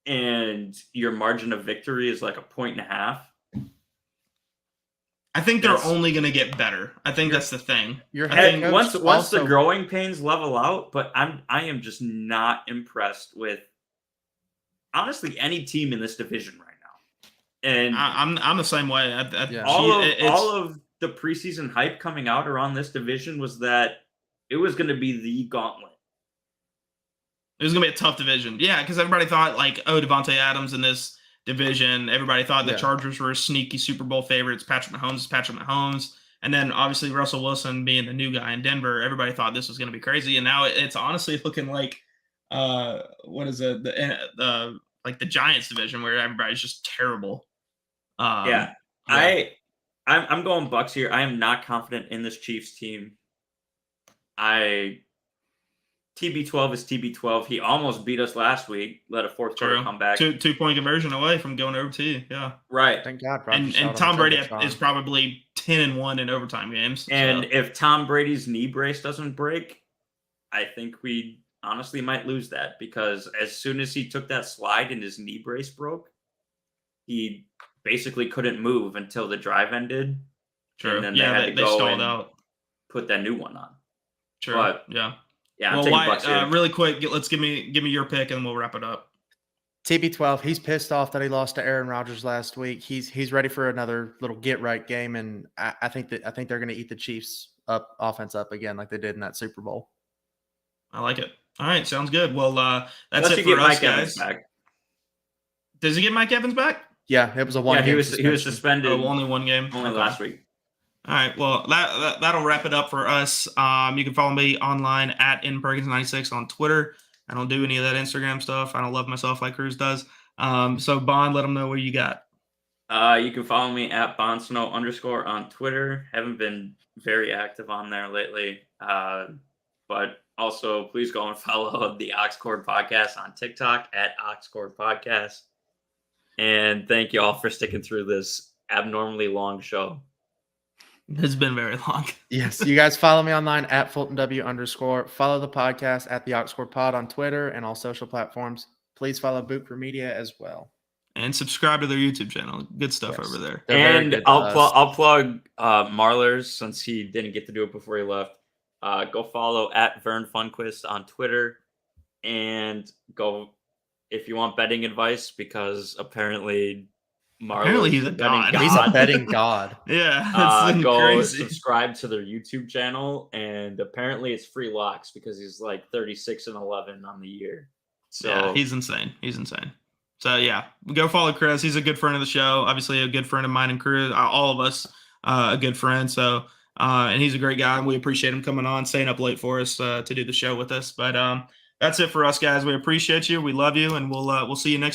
And your margin of victory is like 1.5 points. I think they're only going to get better. I think that's the thing. Once the growing pains level out, but I am just not impressed with honestly any team in this division right now. And I'm the same way. All of the preseason hype coming out around this division was that it was going to be the gauntlet. It was going to be a tough division. Yeah, because everybody thought Devontae Adams in this division. Everybody thought the Chargers were sneaky Super Bowl favorites. Patrick Mahomes is Patrick Mahomes. And then obviously Russell Wilson being the new guy in Denver, everybody thought this was going to be crazy. And now it's honestly looking like, what is it? The Giants division where everybody's just terrible. I'm going Bucks here. I am not confident in this Chiefs team. TB12 is TB12. He almost beat us last week. Let a fourth quarter comeback. 2-point conversion away from going over to yeah. Right. Thank God. And Tom Brady is probably 10-1 in overtime games. And if Tom Brady's knee brace doesn't break, I think we honestly might lose that because as soon as he took that slide and his knee brace broke, he basically couldn't move until the drive ended. True. And then they had to go stalled and out. Put that new one on. True. But, yeah. Yeah, well, Bucks here. Really quick, let's give me your pick and we'll wrap it up. TB12, he's pissed off that he lost to Aaron Rodgers last week. He's ready for another little get right game, and I think they're going to eat the Chiefs offense up again like they did in that Super Bowl. I like it. All right, sounds good. Well, that's it for us, guys. Does he get Mike Evans back? Yeah, it was a one. Yeah, he was suspended. Only one game. Only last week. All right, well, that'll wrap it up for us. You can follow me online at nperkins96 on Twitter. I don't do any of that Instagram stuff. I don't love myself like Cruz does. So, Bond, let them know what you got. You can follow me at bondsnow_ on Twitter. Haven't been very active on there lately. But also, please go and follow the Oxcord Podcast on TikTok at Oxcord Podcast. And thank you all for sticking through this abnormally long show. It's been very long. Yes. You guys follow me online at FultonW_. Follow the podcast at the Oxford Pod on Twitter and all social platforms. Please follow Boot for Media as well. And subscribe to their YouTube channel. Good stuff over there. And I'll plug Marlers since he didn't get to do it before he left. Go follow at Vern Funquist on Twitter. And go if you want betting advice because apparently he's a god. He's a betting god. Yeah. Go crazy. subscribe to their YouTube channel, and apparently it's free locks because he's like 36-11 on the year. So yeah, he's insane. So yeah, go follow Chris. He's a good friend of the show. Obviously, a good friend of mine and Chris. All of us, a good friend. So and he's a great guy, and we appreciate him coming on, staying up late for us to do the show with us. But that's it for us, guys. We appreciate you. We love you, and we'll see you next.